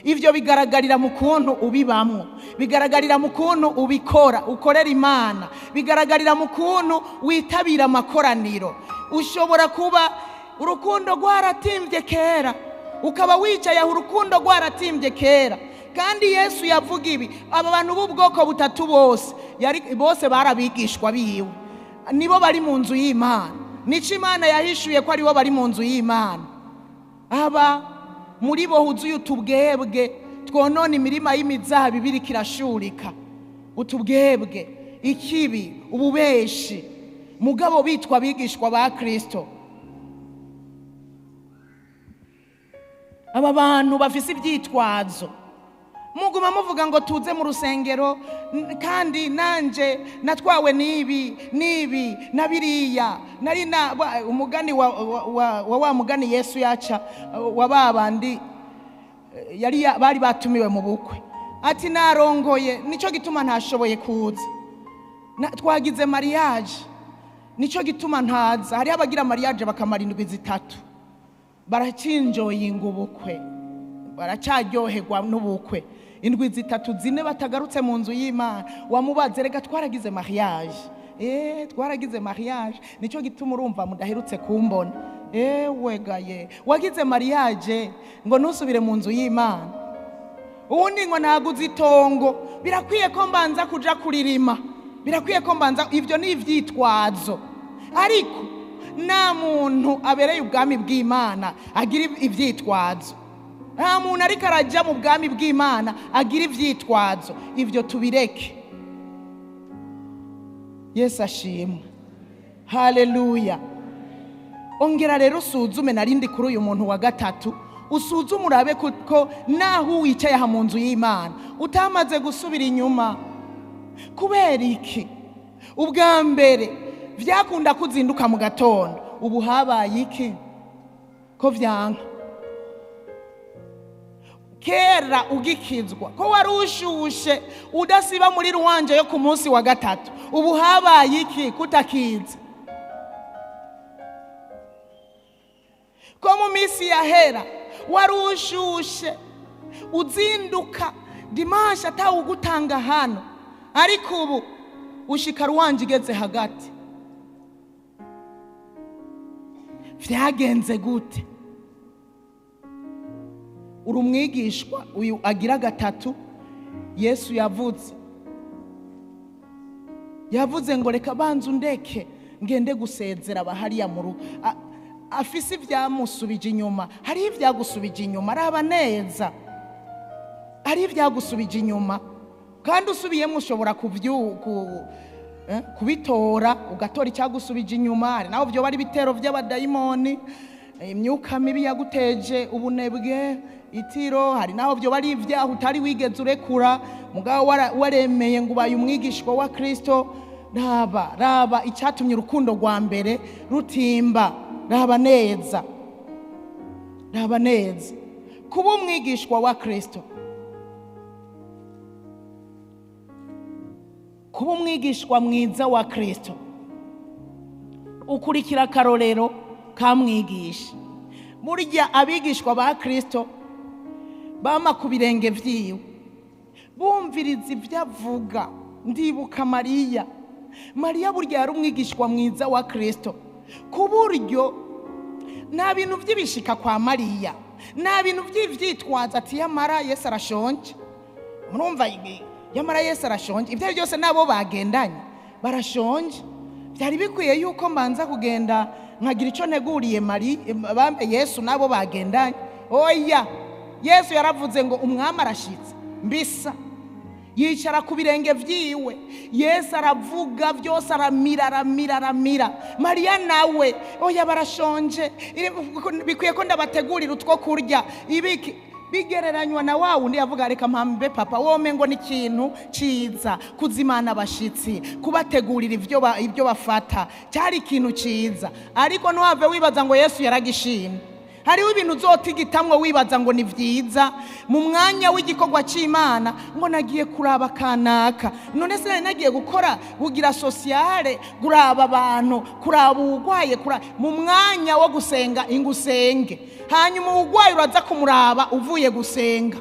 ivyo bigaragarira mu kuntu ubibamwo, bigaragarira mu kuntu ubikora, ukorera Imana, bigaragarira mu kuntu witabira amakoraniro. Ushobora kuba urukundo rwaratimbye kera, ukaba wicaye aho urukundo rwaratimbye kera, kandi Yesu yavuga ibi. Aba bantu b'ubwoko butatu bose barabigishwa biwe, nibo bari mu nzu y'Imana. Nico Imana yahishuye ko aribo bari mu nzu y'Imana. Aba muri bo huzuye utubwebwe twonona imirima y'imizahabu ibiriko irashurika, utubwebwe, ikibi, ububeshi, mugabo bitwa abigishwa ba Kristo. Aba bantu bafise ivyitwazo, muguma muvuga ngo tuze mu rusengero, kandi nanje natwawe nibi na biriya. Nari na umugani wa mugani Yesu yaca wa babandi bari batumiwe mu bukwe, ati narongoye nico gituma ntashoboye kuza, twagize mariage nico gituma ntaza. Hari abagira mariage bakamara indwi zitatu, baracinjoyinga ubukwe, baracaryoherwa n'ubukwe, indwi zitatu zine batagarutse mu nzu y'Imana. Wamubaze rega twaragize mariage, twaragize mariage, nico gituma urumva mudaherutse kumbona. Wegaye wagize mariage ngo ntusubire mu nzu y'Imana. Ubundi ngo naguze itongo, birakwiye ko mbanza kuja kuririma, birakwiye ko mbanza. Ivyo ni ivyitwazo, ariko nta muntu abereye ubwami bw'Imana agira ivyitwazo. Nta muntu ariko arajya mu bwami bw'Imana agira ivyitwazo. Ivyo tubireke. Yesu ashimwe, haleluya. Ongera rero usuzume, narindi kuri uyu muntu wa gatatu, usuzume urabe ko naho wicaye aha mu nzu y'Imana utamaze gusubira inyuma. Kubera iki? Ubwa mbere vyakunda kuzinduka mu gatondo, ubu habaye iki ko vyanka? Kera ugikizwa ko wari ushushe udasiba muri Louange yo ku munsi wa gatatu, ubu habaye iki kutakiza? Ko mu minsi yahera wari ushushe uzinduka Dimanche atawugutanga hano, ariko ubu ushika Louange igeze hagati. Vyagenze gute? Uri umwigishwa uyu agira gatatu. Yesu yavuze ngo reka banza undeke ngende gusezera abahariya mu rugo. Afise ivyamusubije inyuma, hari ivyagusubije inyuma, araba neza, hari ivyagusubije inyuma, kandi usubiyemo ushobora kubitora, ugatora icyagusubije inyuma. Hari naho byo bari bitero vy'abadayimoni, imyuka mibi yaguteje ubunebwe, itiro. Hari naho byo bari ivyaho utari wigeze urekura, mugabo waremeye ngo ubaye umwigishwa wa Kristo. Raba icyatumye urukundo rwa mbere rutimba. Raba neza kuba umwigishwa wa Kristo, kuba umwigishwa mwiza wa Kristo, ukurikira akarorero kamwigisha. Burya abigishwa ba Kristo bama ku birenge vyiwe, bumviriza ivyo avuga. Ndibuka Mariya burya yari umwigishwa mwiza wa Kristo, ku buryo nta bintu vy'ibishika kwa Mariya, nta bintu vy'ivyitwaza ati yamara Yesu arashonje. Murumva yamara Yesu arashonje, ivyo byose nabo bagendanye barashonje. Byari bikwiye yuko mbanza kugenda nkagira ico nteguriye bambe Yesu nabo bagendanye. Oya, Yesu yaravuze ngo umwami arashitse mbisa, yicara ku birenge vyiwe. Yesu aravuga byose, aramira. Mariya nawe oya barashonje, bikwiye ko ndabategurira utwo kurya. Ibiki bigereranywa na wa wundi yavuga reka mpambe papa wome ngo ni ikintu ciza kuzimana abashitsi, kubategurira ibyo bafata, cyari ikintu ciza. Ariko ntuhave wibaza ngo Yesu yaragishimye. Hariho ibintu uzotigitamwo wibaza ngo ni vyiza mu mwanya w'igikorwa c'Imana, ngo nagiye kuraba kanaka, none se nagiye gukora bugira sociale, kuraba abantu, kuraba ugwaye, mu mwanya wo gusenga ingusenge. Hanyuma ugwaye uraza kumuraba uvuye gusenga.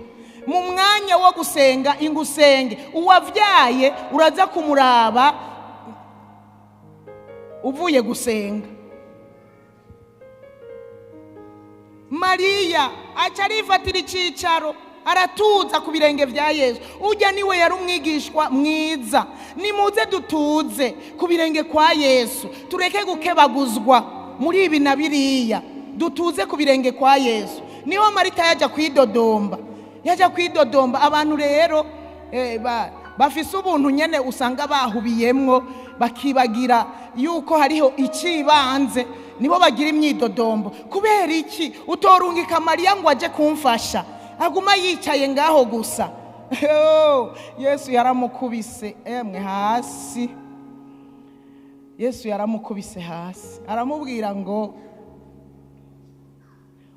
mu mwanya wo gusenga ingusenge, uwavyaye uraza kumuraba uvuye gusenga. Mariya aca arifatira icicaro aratuza ku birenge vya Yesu. Urya niwe yari umwigishwa mwiza. Nimuze dutuze ku birenge kwa Yesu, tureke gukebaguzwa muri ibi na biriya, dutuze ku birenge kwa Yesu. Niho Marita yaja kwidodomba. Abantu rero bafise ubuntu nyene usanga bahubiyemwo, bakibagira yuko hariho icibanze, nibo bagira imyidodombo. Kubera iki utorungika Mariya ngo aje kumfasha, aguma yicaye ngaho gusa? Yesu yaramukubise hasi. Yesu yaramukubise hasi, aramubwira ngo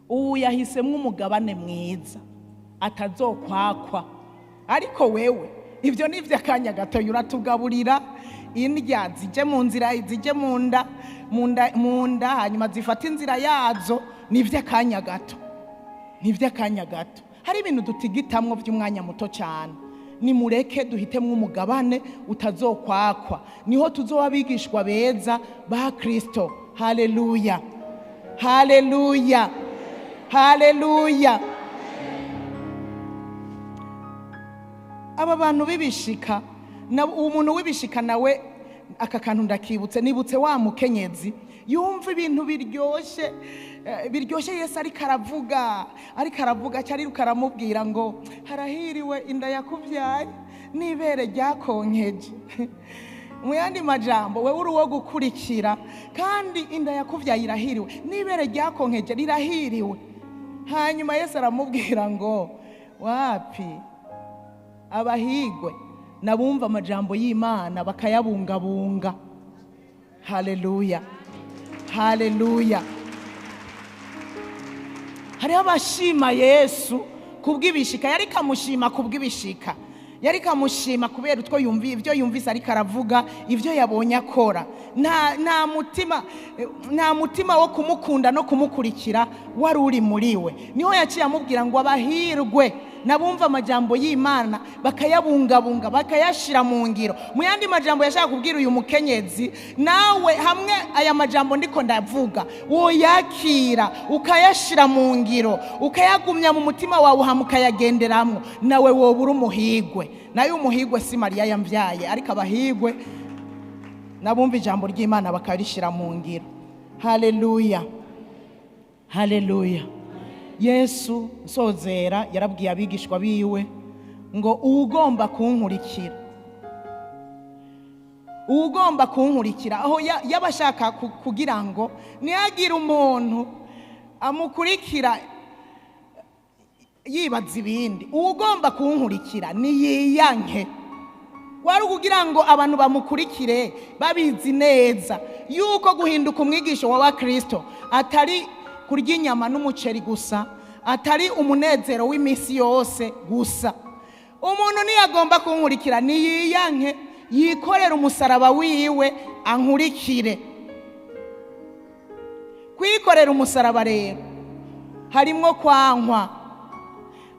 ubu yahisemwo umugabane mwiza atazokwakwa, ariko wewe ibyo ni iby'akanya gato, uratugaburira indya zije mu nzira, zije mu nda, hanyuma zifata inzira yazo. Ni iby'akanya gato, ni iby'akanya gato. Hari ibintu dutigitamwo by'umwanya muto cyane. Nimureke duhitemwo umugabane utazokwakwa, niho tuzoba abigishwa beza ba Kristo. Haleluya, haleluya, haleluya. Aba bantu bibishika, umuntu wibishika nawe aka kantu ndakibutse, nibutse wa mukenyezi yumva ibintu biryoshye Yesu ariko aravuga cyari karamubwira ngo harahiriwe inda yakuvyaye n'ibere ryakonkeje. Mu yandi majambo, wewe uri wo gukurikira, kandi inda yakuvyaye irahiriwe n'ibere ryakonkeje rirahiriwe. Hanyuma Yesu aramubwira ngo wapi, abahigwe nabumva amajambo y'Imana bakayabungabunga. Haleluya, haleluya. Hariho abashima Yesu kubw'ibishika, yari kamushima kubw'ibishika, yari kamushima kubera utwo ibyo yumvise ariko aravuga, ibyo yabonye akora. Nta mutima wo kumukunda no kumukurikira wari uri muri we. Niho yaciye amubwira ngo abahirwe nabumva amajambo y'Imana bakayabungabunga, bakayashira mu ngiro. Mu yandi majambo yashaka kubwira uyu mukenyezi, nawe hamwe aya majambo ndiko ndavuga woyakira ukayashira mu ngiro, ukayagumya mu mutima wawe, hamukayagenderamwo, nawe wobura umuhigwe. Nayo umuhigwe si Mariya yamvyaye, ariko abahigwe nabumva ijambo ry'Imana bakarishira mu ngiro. Haleluya, haleluya. Yesu sozera yarabwiye abigishwa biwe ngo ugomba kunkurikira, aho yabashaka kugira ngo nihagira umuntu amukurikira yibaza ibindi. Ugomba kunkurikira niyiyanke. Wari kugira ngo abantu bamukurikire babizi neza yuko guhinduka umwigisho wa Kristo atari kurya inyama n'umuceri gusa, atari umunezero w'imisi yose gusa. Umuntu niyagomba kunkurikira niyiyanke, yikorera umusaraba wiwe ankurikire. Kwikorera umusaraba rero harimwo kwankwa,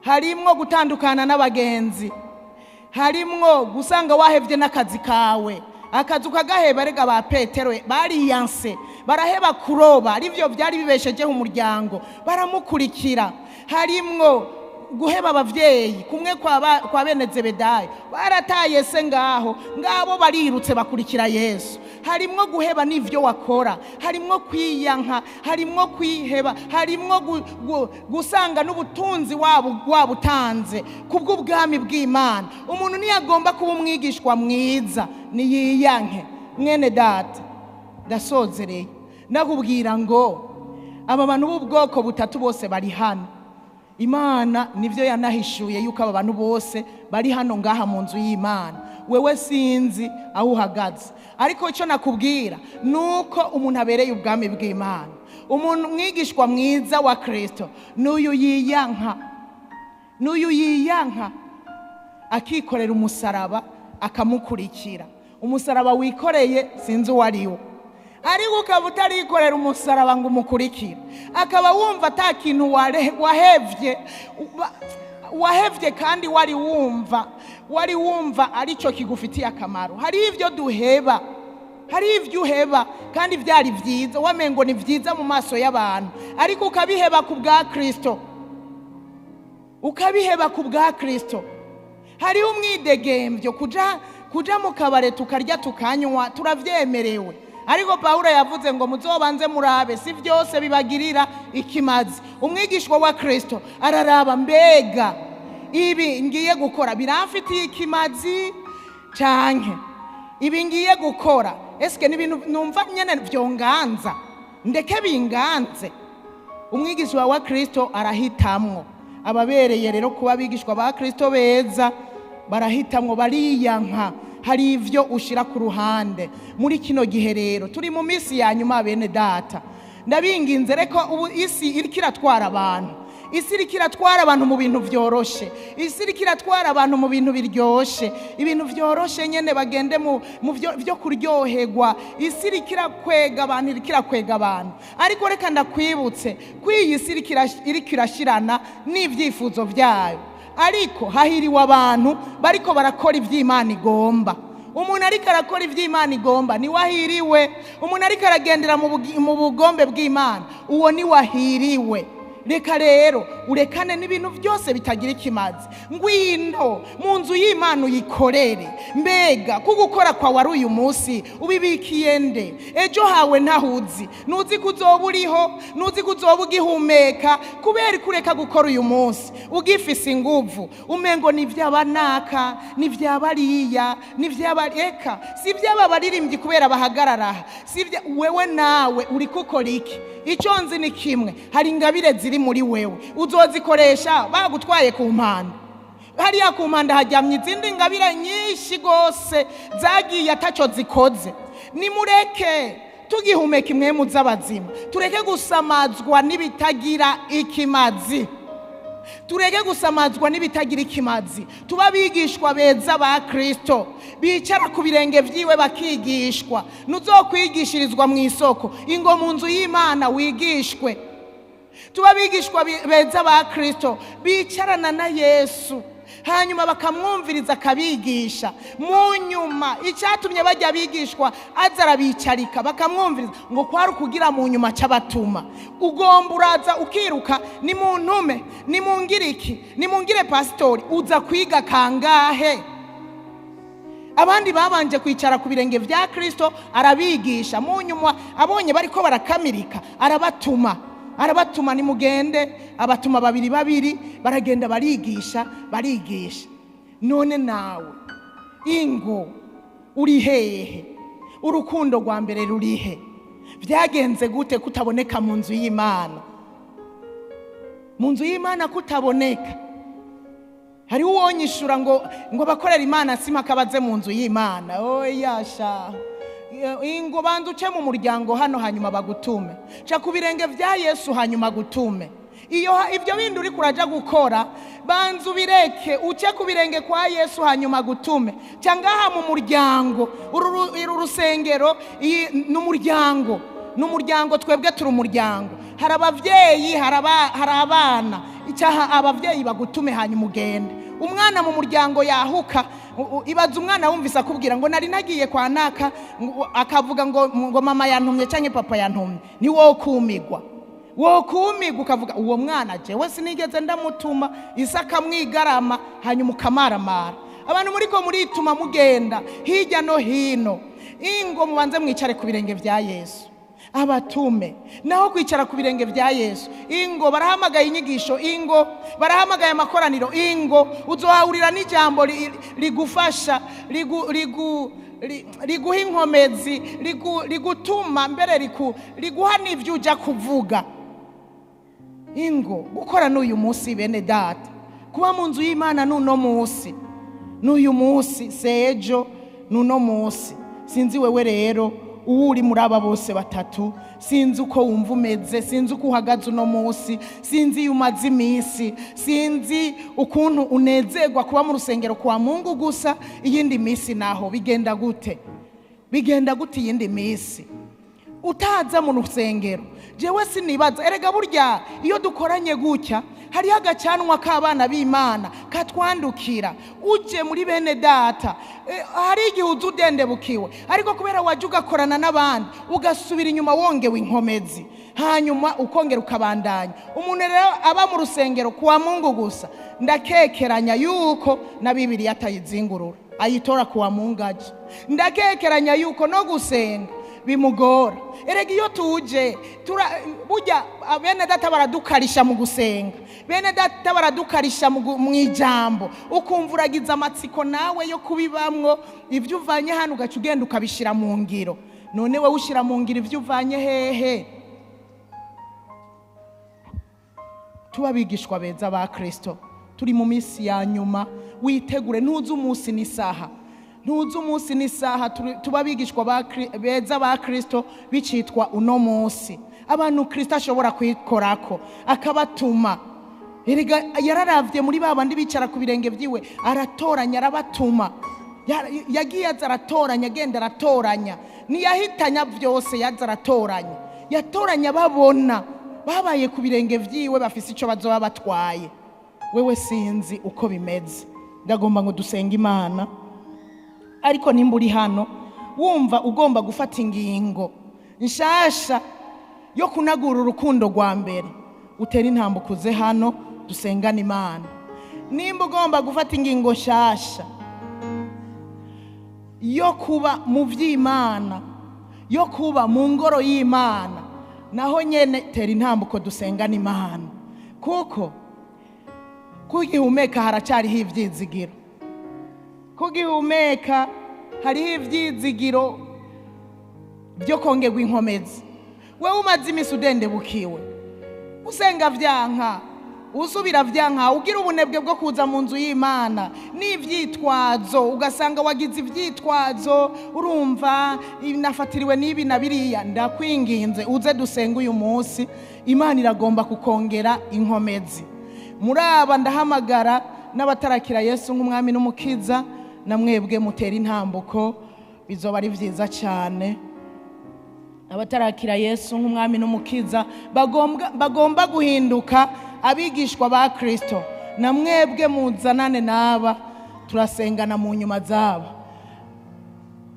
harimwo gutandukana n'abagenzi, harimwo gusanga wahevye n'akazi kawe. Akazi ukagaheba. Rega ba Petero bariyanse, baraheba kuroba, arivyo byari bibeshejeho umuryango, baramukurikira. Harimwo guheba abavyeyi, kumwe kwa bene Zebedayo barataye se ngaho, ngabo barirutse bakurikira Yesu. Harimwo guheba n'ivyo wakora, harimwo kwiyanka, harimwo kwiheba, harimwo gusanga n'ubutunzi wabutanze kubw'ubwami bw'Imana. Umuntu niyagomba kuba umwigishwa mwiza niyiyanke. Mwene data, ndasozereye nakubwira ngo aba bantu b'ubwoko butatu bose bari hano. Imana nivyo yanahishuye yuko aba bantu bose bari hano ngaha mu nzu y'Imana. Wewe sinzi aho uhagaze, ariko icyo nakubwira nuko umuntu abereye ubwami bw'Imana, umuntu mwigishwa mwiza wa Kristo, n'uyu yiyanka akikorera umusaraba akamukurikira. Umusaraba wikoreye sinzi uwariwo, ariko ukaba utarikorera umusaraba ngo umukurikire, akaba wumva ata kintu wahevye, wahevye kandi wari wumva arico kigufitiye akamaro. Hari ivyo duheba, hari ivyo uheba kandi vyari vyiza, wamengo ni vyiza mu maso y'abantu, ariko ukabiheba ku bwa Kristo, ukabiheba ku bwa Kristo. Hari umwidegemvyo kuja mu kabare tukarya tukanywa, turavyemerewe, ariko Paulo yavuze ngo muzobanze murabe si vyose bibagirira ikimazi. Umwigishwa wa Kristo araraba, mbega ibi ngiye gukora biramfitiye ikimazi canke ibi ngiye gukora eske n'ibintu numva nyene vyonganza, ndeke binganze. Umwigishwa wa Kristo arahitamwo. Ababereye rero kuba abigishwa ba Kristo beza barahitamwo, bariyanka. Hari ivyo ushira ku ruhande. Muri kino gihe rero turi mu misi ya nyuma, bene data, ndabinginze reko ubu isi irikiratwara abantu, isi irikiratwara abantu mu bintu vyoroshe, isi irikiratwara abantu mu bintu biryoshe, ibintu vyoroshe nyene bagende mu vyo kuryoherwa. Isi irikirakwega abantu, ariko reka ndakwibutse kwiyi isi irikirashirana n'ivyifuzo vyayo, ariko hahiriwe abantu bariko barakora ivy'Imana igomba. Umuntu ariko arakora ivy'Imana igomba ni wahiriwe. Umuntu ariko aragendera mu bugombe bw'Imana, uwo ni wahiriwe. Reka rero urekane n'ibintu byose bitagira ikimazi. Ngwino mu nzu y'Imana uyikorere. Mbega kugukora kwa wari uyu munsi ubibikiye nde? Ejo hawe ntahuzi, nuzi kuzoba uriho, nuzi kuzoba ugihumeka. Kubera kureka gukora uyu munsi ugifise inguvu, umengo ni vyabanaka, ni vyabariya, ni vyabareka, si vyababaririmbyi kubera bahagarara. Si wewe nawe uri gukora iki? Ico nzi ni kimwe, hari ingabire ziri muri wewe uzozikoresha bagutwaye ku mpanda. Hariya ku mpanda hajyamye izindi ngabire nyinshi gose zagiye ataco zikoze. Nimureke tugihumeka imwemu z'abazima, tureke gusamazwa n'ibitagira ikimazi, tureke gusamazwa n'ibitagira ikimazi. Tuba bigishwa beza ba Kristo, bicara ku birenge vyiwe bakigishwa. Nuzokwigishirizwa mu isoko, ingo mu nzu y'Imana wigishwe. Tuba bigishwa beza ba Kristo, bicarana na Yesu, hanyuma bakamwumviriza akabigisha. Mu nyuma icyatumye bajya bigishwa aza arabicarika bakamwumviriza, ngo kwari kugira mu nyuma c'abatuma. Ugomba uraza ukiruka, ni muntume, ni mungiriki, ni mungire pastori, uza kwiga kangahe? Abandi babanje kwicara ku birenge vya Kristo arabigisha. Mu nyuma abonye bariko barakamirika arabatuma ni mugende. Abatuma babiri baragenda barigisha. None nawe ingo uri hehe? Urukundo rwa mbere rurihe? Vyagenze gute kutaboneka mu nzu y'Imana? Mu nzu y'Imana kutaboneka. Hari uwonyishura ngo bakorera Imana sima kabaze mu nzu y'Imana. Oyasha ingo banduce mu muryango hano hanyuma bagutume. Ca ku birenge vya Yesu hanyuma gutume. Iyo ivyo bindi uri kuraja gukora banzu bireke, uce ku birenge kwa Yesu hanyuma gutume. Cangaha mu muryango, uru rusengero n'umuryango, twebwe turi umuryango. Hari abavyeyi, hari abana. Icyaha abavyeyi bagutume hanyuma ugende. Umwana mu muryango yahuka, ibaza umwana wumvise akubwira ngo nari nagiye kwa naka, akavuga ngo mama yantumye canke papa yantumye, ni wo kumigwa. Ukavuga uwo mwana jewe sinigeze ndamutuma, isaka mwigarama hanyuma ukamaramara. Abantu muriko murituma mugenda hirya no hino. Ingo mubanze mwicare ku birenge vya Yesu. Abatume naho kwicara ku birenge vya Yesu. Ingo barahamagaye inyigisho, ingo barahamagaye amakoraniro, ingo uzohahurira n'ijambo rigufasha, riguha inkomezi, rigutuma mbere riguha n'ivyo uja kuvuga. Ingo gukora n'uyu munsi bene data, kuba mu nzu y'Imana n'uno munsi, n'uyu munsi sejo n'uno munsi. Sinzi wewe rero uri muri aba bose batatu, sinzi uko wumva umeze, sinzi uko uhagaze uno munsi, sinzi yumaze iminsi, sinzi ukuntu unezerwa kuba mu rusengero kwa Mungu gusa. Iyindi minsi naho bigenda gute iyindi minsi utaza mu rusengero? Jewe sinibaza, erega burya iyo dukoranye gutya hariho agacanwa k'abana b'Imana katwandukira. Uje muri bene data hari igihe udendebukiwe, ariko kubera waje ugakorana n'abandi ugasubira inyuma wongewe inkomezi, hanyuma ukongera ukabandanya. Umuntu rero aba mu rusengero kuwa Mungu gusa, ndakekeranya yuko na Bibiliya atayizingurura, ayitora kuwa Mungu aje. Ndakekeranya yuko no gusenga bimugora. Erega iyo tuje burya bene data baradukarisha mu gusenga, bene data baradukarisha mu ijambo, ukumva uragize amatsiko nawe yo kubibamwo. Ibyo uvanye hano ugaca ugenda ukabishira mu ngiro. None wowe ushira mu ngiro ibyo uvanye hehe? Tuba abigishwa beza ba Kristo, turi mu minsi ya nyuma. Witegure, ntuzi umunsi n'isaha, ntuzi umunsi n'isaha. Tuba abigishwa beza ba Kristo bicitwa uno munsi. Abantu Kristo ashobora kwikorako akabatuma. Erega yararavye muri babandi bicara ku birenge vyiwe, aratoranya, arabatuma. Yagiye aza aratoranya, agenda aratoranya. Niyahitanya vyose yaza aratoranya. Yatoranya babona babaye ku birenge vyiwe, bafise ico bazoba batwaye. Wewe sinzi uko bimeze. Ndagomba ngo dusenga Imana. Ariko nimba uri hano wumva ugomba gufata ingingo nshasha yo kunagura urukundo rwa mbere, utera intambuko uze hano dusengana Imana. Nimba ugomba gufata ingingo nshasha yo kuba mu vy'Imana, yo kuba mu ngoro y'Imana, naho nyene tera intambuko dusengana Imana. Kuko kugihumeka haracariho ivyizigiro, kugihumeka hariho ivyizigiro byo kongerwa inkomezi. Wewe umaze imisi udendebukiwe, usenga vyanka, usubira vyanka, ugira ubunebwe bwo kuza mu nzu y'Imana n'ivyitwazo, ugasanga wagize ivyitwazo, urumva nafatiriwe n'ibi na biriya. Ndakwinginze uze dusenga uyu munsi, Imana iragomba kukongera inkomezi. Muri aba ndahamagara n'abatarakira Yesu nk'umwami n'umukiza, namwebwe mutera intambuko, bizoba ari vyiza cyane. Abatarakira Yesu nk'umwami n'umukiza bagomba guhinduka abigishwa ba Kristo, namwebwe muzanane naba turasengana mu nyuma zabo.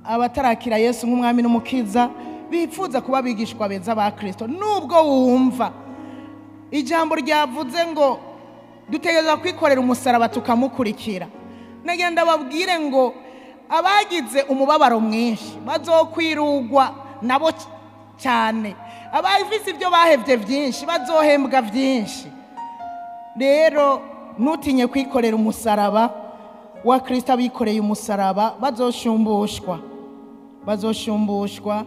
Abatarakira Yesu nk'umwami n'umukiza bifuza kuba abigishwa beza ba Kristo, nubwo wumva ijambo ryavuze ngo dutegereza kwikorera umusaraba tukamukurikira. Nagenda babwire ngo abagize umubabaro mwinshi bazokwirugwa nabo cyane, abafise ibyo bahevye byinshi bazohembwa byinshi. Rero nutinye kwikorera umusaraba wa Kristo. Abikoreye umusaraba bazoshumbushwa.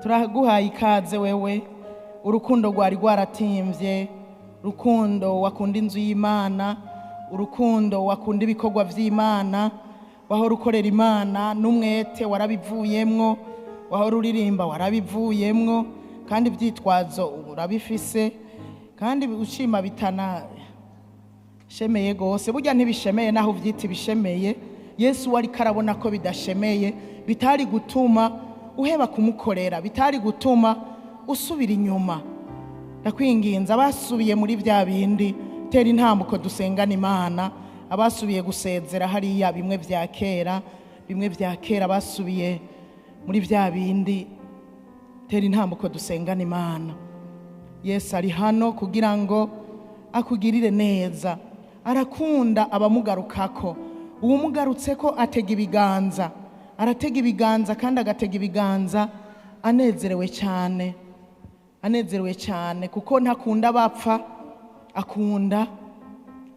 Turaguhaye ikaze wewe, urukundo rwari rwaratimvye, urukundo wakunda inzu y'Imana, urukundo wakunda ibikorwa vy'Imana, wahora ukorera Imana n'umwete warabivuyemwo, wahora uririmba warabivuyemwo, kandi ivyitwazo urabifise, kandi ushima bitana shemeye gose. Burya ntibishemeye naho uvyita bishemeye. Yesu wari karabona ko bidashemeye, bitari gutuma uheba kumukorera, bitari gutuma usubira inyuma. Ndakwinginze abasubiye muri vya bindi, tera intambuko dusengana Imana. Abasubiye gusezera hariya bimwe vya kera, basubiye muri vya bindi, tera intambuko dusengana Imana. Yesu ari hano kugira ngo akugirire neza. Arakunda abamugarukako. Uwumugarutseko atega ibiganza, aratega ibiganza, kandi agatega ibiganza anezerewe cyane, kuko ntakunda bapfa, akunda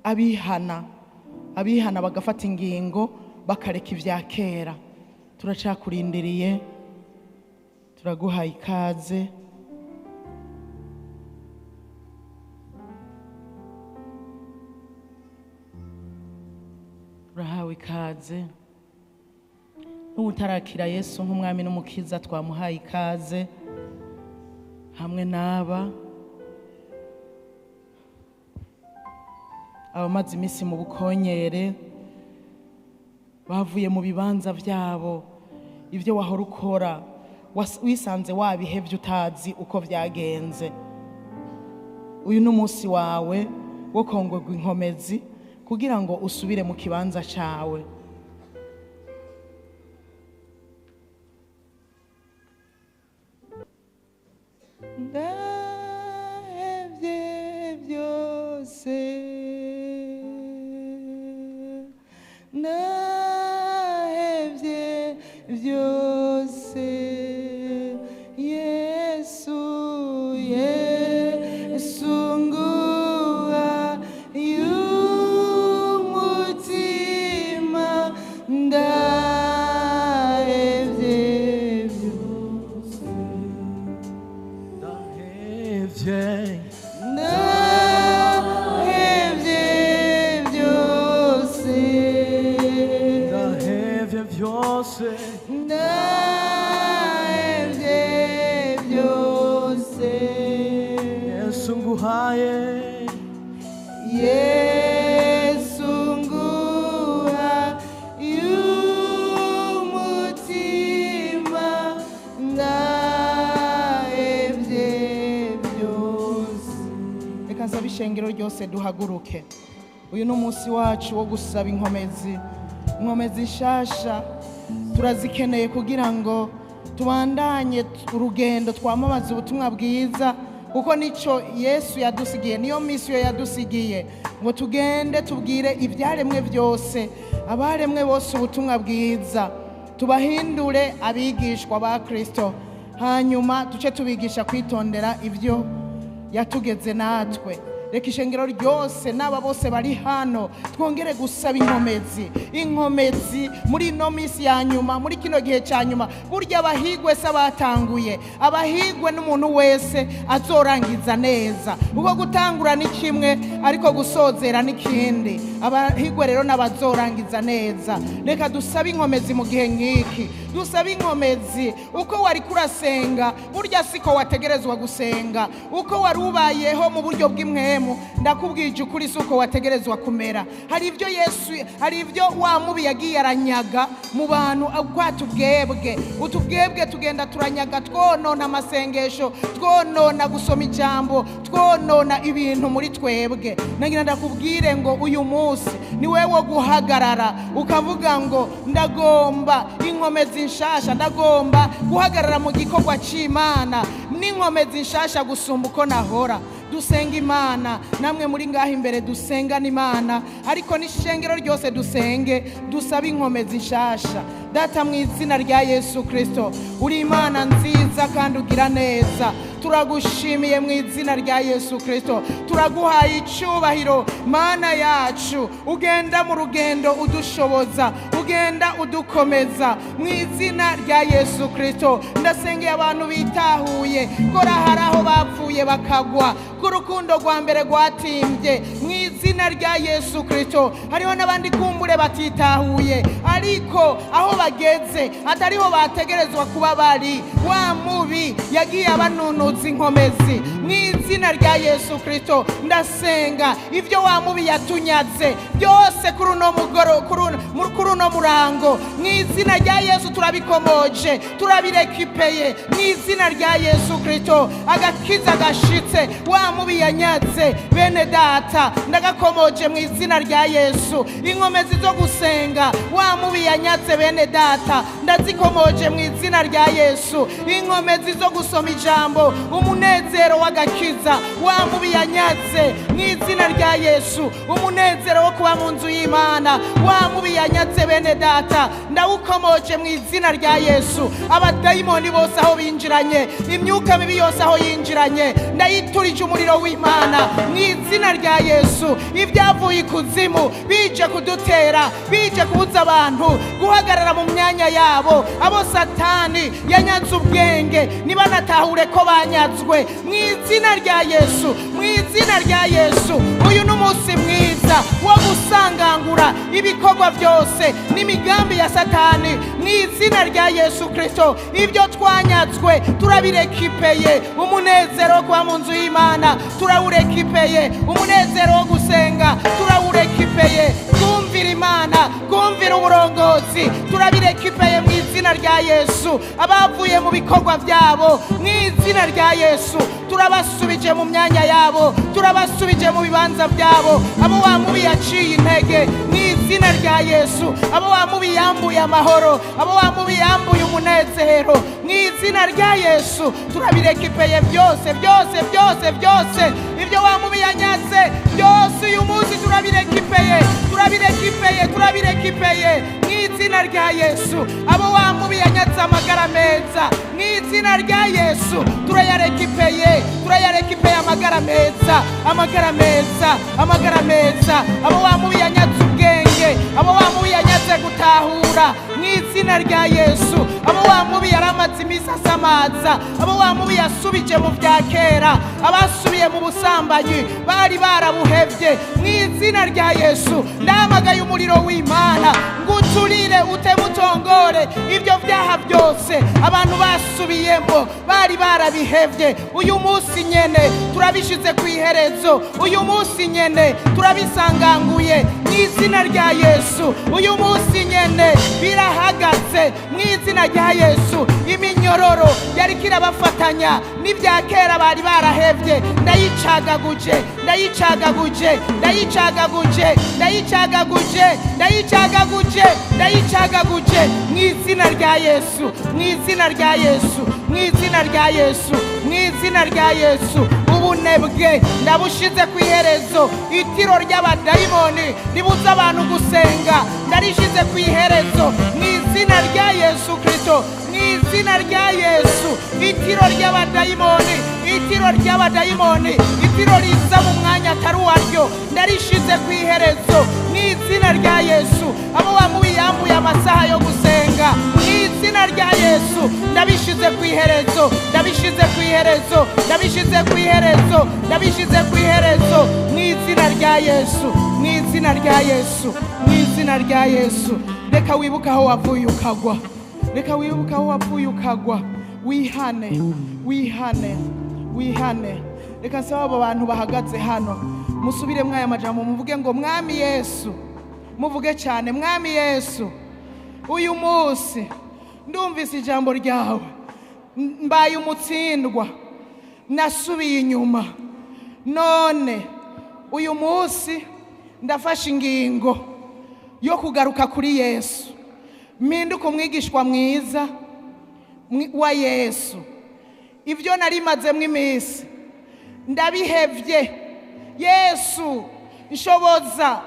abihana bagafata ingingo bakareka ivya kera. Turacakurindiriye, turaguhaye ikaze. Urahawe ikaze. N'utarakira Yesu nk'umwami n'umukiza, twamuhaye ikaze hamwe n'aba abamaze imisi mu bukonyere, bavuye mu bibanza vyabo. Ivyo wahora ukora wisanze wabihevye utazi uko vyagenze. Uyu n'umunsi wawe wo kongorwa inkomezi kugira ngo usubire mu kibanza cawe. Ndahevye byose, ndahevye byose, Yesu, Yesu nguha y'umutima, ndahevye byose, ndahevye byose, ndahevye byose, ndahevye byose, Yesu nguhaye, Yesu nguha y'umutima, ndahevye byose. Reka nsaba ishengero ryose duhaguruke. Uyu n'umunsi wacu wo gusaba inkomezi nshasha. Turazikeneye kugira ngo tubandanye urugendo twamamaza ubutumwa bwiza, kuko nico Yesu yadusigiye, niyo misiyo yadusigiye, ngo tugende tubwire ibyaremwe byose, abaremwe bose ubutumwa bwiza, tubahindure abigishwa ba Kristo, hanyuma duce tubigisha kwitondera ibyo yatugeze natwe. Reka ishengero ryose n'aba bose bari hano twongere gusaba inkomezi muri ino minsi ya nyuma, muri kino gihe cya nyuma. Burya abahigwe se batanguye, abahigwe n'umuntu wese azorangiza neza. Uko gutangura ni kimwe, ariko gusozera ni kindi. Abahigwe rero n'abazorangiza neza. Reka dusabe inkomezi mu gihe nk'iki, dusabe inkomezi. Uko wari kurasenga burya siko wategerezwa gusenga, uko wari ubayeho mu buryo bw'imwe, ndakubwije ukuri suko wategerezwa kumera. Hari ibyo Yesu, hari ibyo wa mubi yagiye aranyaga mu bantu, kwatubwebwe utubwebwe tugenda turanyaga, twonona amasengesho, twonona gusoma ijambo, twonona ibintu muri twebwe. Nagira ndakubwire ngo uyu munsi ni wewe wo guhagarara ukavuga ngo ndagomba inkomezi nshasha, ndagomba guhagarara mu gikorwa c'Imana n'inkomezi nshasha gusumba uko nahora. Dusenga Imana, namwe muri ngaho imbere dusenga n'Imana, ariko n'ishengero ryose dusenge, dusabe inkomezi nshasha. Data, mu izina rya Yesu Kristo, uri Imana nziza kandi ugira neza. Turagushimiye mu izina rya Yesu Kristo, turaguhaye icyubahiro Mana yacu. Ugenda mu rugendo udushoboza, ugenda udukomeza mu izina rya Yesu Kristo. Ndasengeye abantu bitahuye ko hari aho bapfuye bakagwa, ko urukundo rwa mbere rwatimbye mu izina rya Yesu Kristo. Hariho n'abandi kumbure batitahuye, ariko aho bageze atariho bategerezwa kuba bari. Wa mubi yagiye abanunuza inkomezi mu izina rya Yesu Kristo. Ndasenga ibyo wa mubi yatunyaze byose kuri uno murango mu izina rya Yesu turabikomoje, turabirekipeye mu izina rya Yesu Kristo. Agakiza gashitse wa mubi yanyaze bene data ndagakomoje mu izina rya Yesu. Inkomezi zo gusenga wa mubi yanyaze bene data ndazikomoje mu izina rya Yesu. Inkomezi zo gusoma ijambo, umunezero w'agakiza wa mubi yanyaze mu izina rya Yesu. Umunezero wo kuba mu nzu y'Imana wa mubi yanyaze bene data ndawukomoje mu izina rya Yesu. Abadayimoni bose aho binjiranye, imyuka mibi yose aho yinjiranye, ndayiturije umuriro w'Imana mu izina rya Yesu. Ibyavuye ikuzimu bije kudutera, bije kubuza abantu guhagarara mu myanya yabo, abo Satani yanyaze ubwenge nibanatahure ko banyazwe mu izina rya Yesu, mu izina rya Yesu. Uyu n'umunsi mwiza wo gusangangura ibikorwa byose n'imigambi ya Satani mu izina rya Yesu Kristo. Ibyo twanyazwe turabirekipeye, umunezero wo kuba mu nzu y'Imana turawurekipeye, umunezero wo gusenga turawurekipeye. kumvira Imana, kumvira uburongozi, turabirekipeye mu izina rya Yesu. Abavuye mu bikorwa byabo mu izina rya Yesu, turabasubije mu myanya yabo, turabasubije mu bibanza byabo. Abo wamubi yaciye intege mu izina rya Yesu, abo wamubi yambuye amahoro, abo wamubi yambuye umunezero mu izina rya Yesu, turabirekipeye byose byose byose byose. Ibyo wamubi yanyaze byose uyu munsi turabirekipeye, turabirekipeye, turabirekipeye mu izina rya Yesu. Abo wamubi yanyaze amagara meza mu izina rya Yesu, turayarekipeye, turayarekipeye amagara meza, amagara meza, amagara meza. Abo wamubi yanyaze ubwenge, abo wamubi yanyaze gutahura mu izina rya Yesu. Abo wamubi yaramaze imisi asamaza, abo wamubi yasubije mu bya kera, abasubiye mu busambanyi bari barabuhevye mu izina rya Yesu. Ndamagaye umuriro w'Imana nguturire utemutongore ibyo byaha byose abantu basubiyemo bari barabihevye. Uyu munsi nyene turabishize ku iherezo, uyu munsi nyene turabisanganguye mu izina rya Yesu. Uyu munsi nyene birahagaze mu izina rya Yesu. Iminyororo yari kirabafatanya n'ibya kera bari barahevye, ndayicagaguje, ndayicagaguje, ndayicagaguje, ndayicagaguje, ndayicagaguje, ndayicagaguje mu izina rya Yesu, mu izina rya Yesu, mu izina rya Yesu, mu izina rya Yesu. Ubunebwe ndabushize ku iherezo, itiro ry'abadayimoni ribuza abantu gusenga ndarishize ku iherezo mu izina rya Yesu Kristo, mu izina rya Yesu. Itiro ry'abadayimoni, itiro ry'abadayimoni, itiro riza mu mwanya atari waryo ndarishize ku iherezo mu izina rya Yesu. Abo wamubi yambuye amasaha yo gusenga mu izina rya Yesu, ndabishize ku iherezo, ndabishize ku iherezo, ndabishize ku iherezo, ndabishize ku iherezo mu izina rya Yesu, mu izina rya Yesu, mu izina rya Yesu. Reka wibuka aho wavuye ukagwa, reka wibuka aho wavuye ukagwa, wihane, wihane, wihane. Reka nsaba abo bantu bahagaze hano musubire mwaya majambo muvuge ngo Mwami Yesu, muvuge cyane Mwami Yesu, uyu munsi ndumvise ijambo ryawe, mbaye umutsindwa, nasubiye inyuma, none uyu munsi ndafashe ingingo yo kugaruka kuri Yesu, mpinduka umwigishwa mwiza wa Yesu. Ibyo narimazemo iminsi ndabihevye. Yesu nshoboza,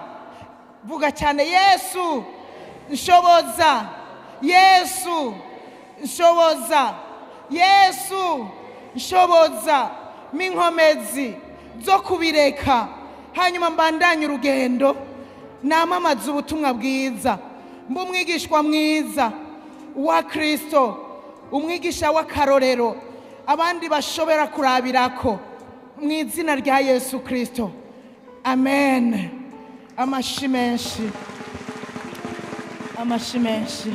vuga cyane Yesu nshoboza, Yesu nshoboza, Yesu nshoboza minkomezi zo kubireka, hanyuma mbandanye urugendo namamaza ubutumwa bwiza, mba umwigishwa mwiza wa Kristo, umwigisha w'akarorero abandi bashobora kurabirako mu izina rya Yesu Kristo. Amen. Amashi menshi, amashi menshi.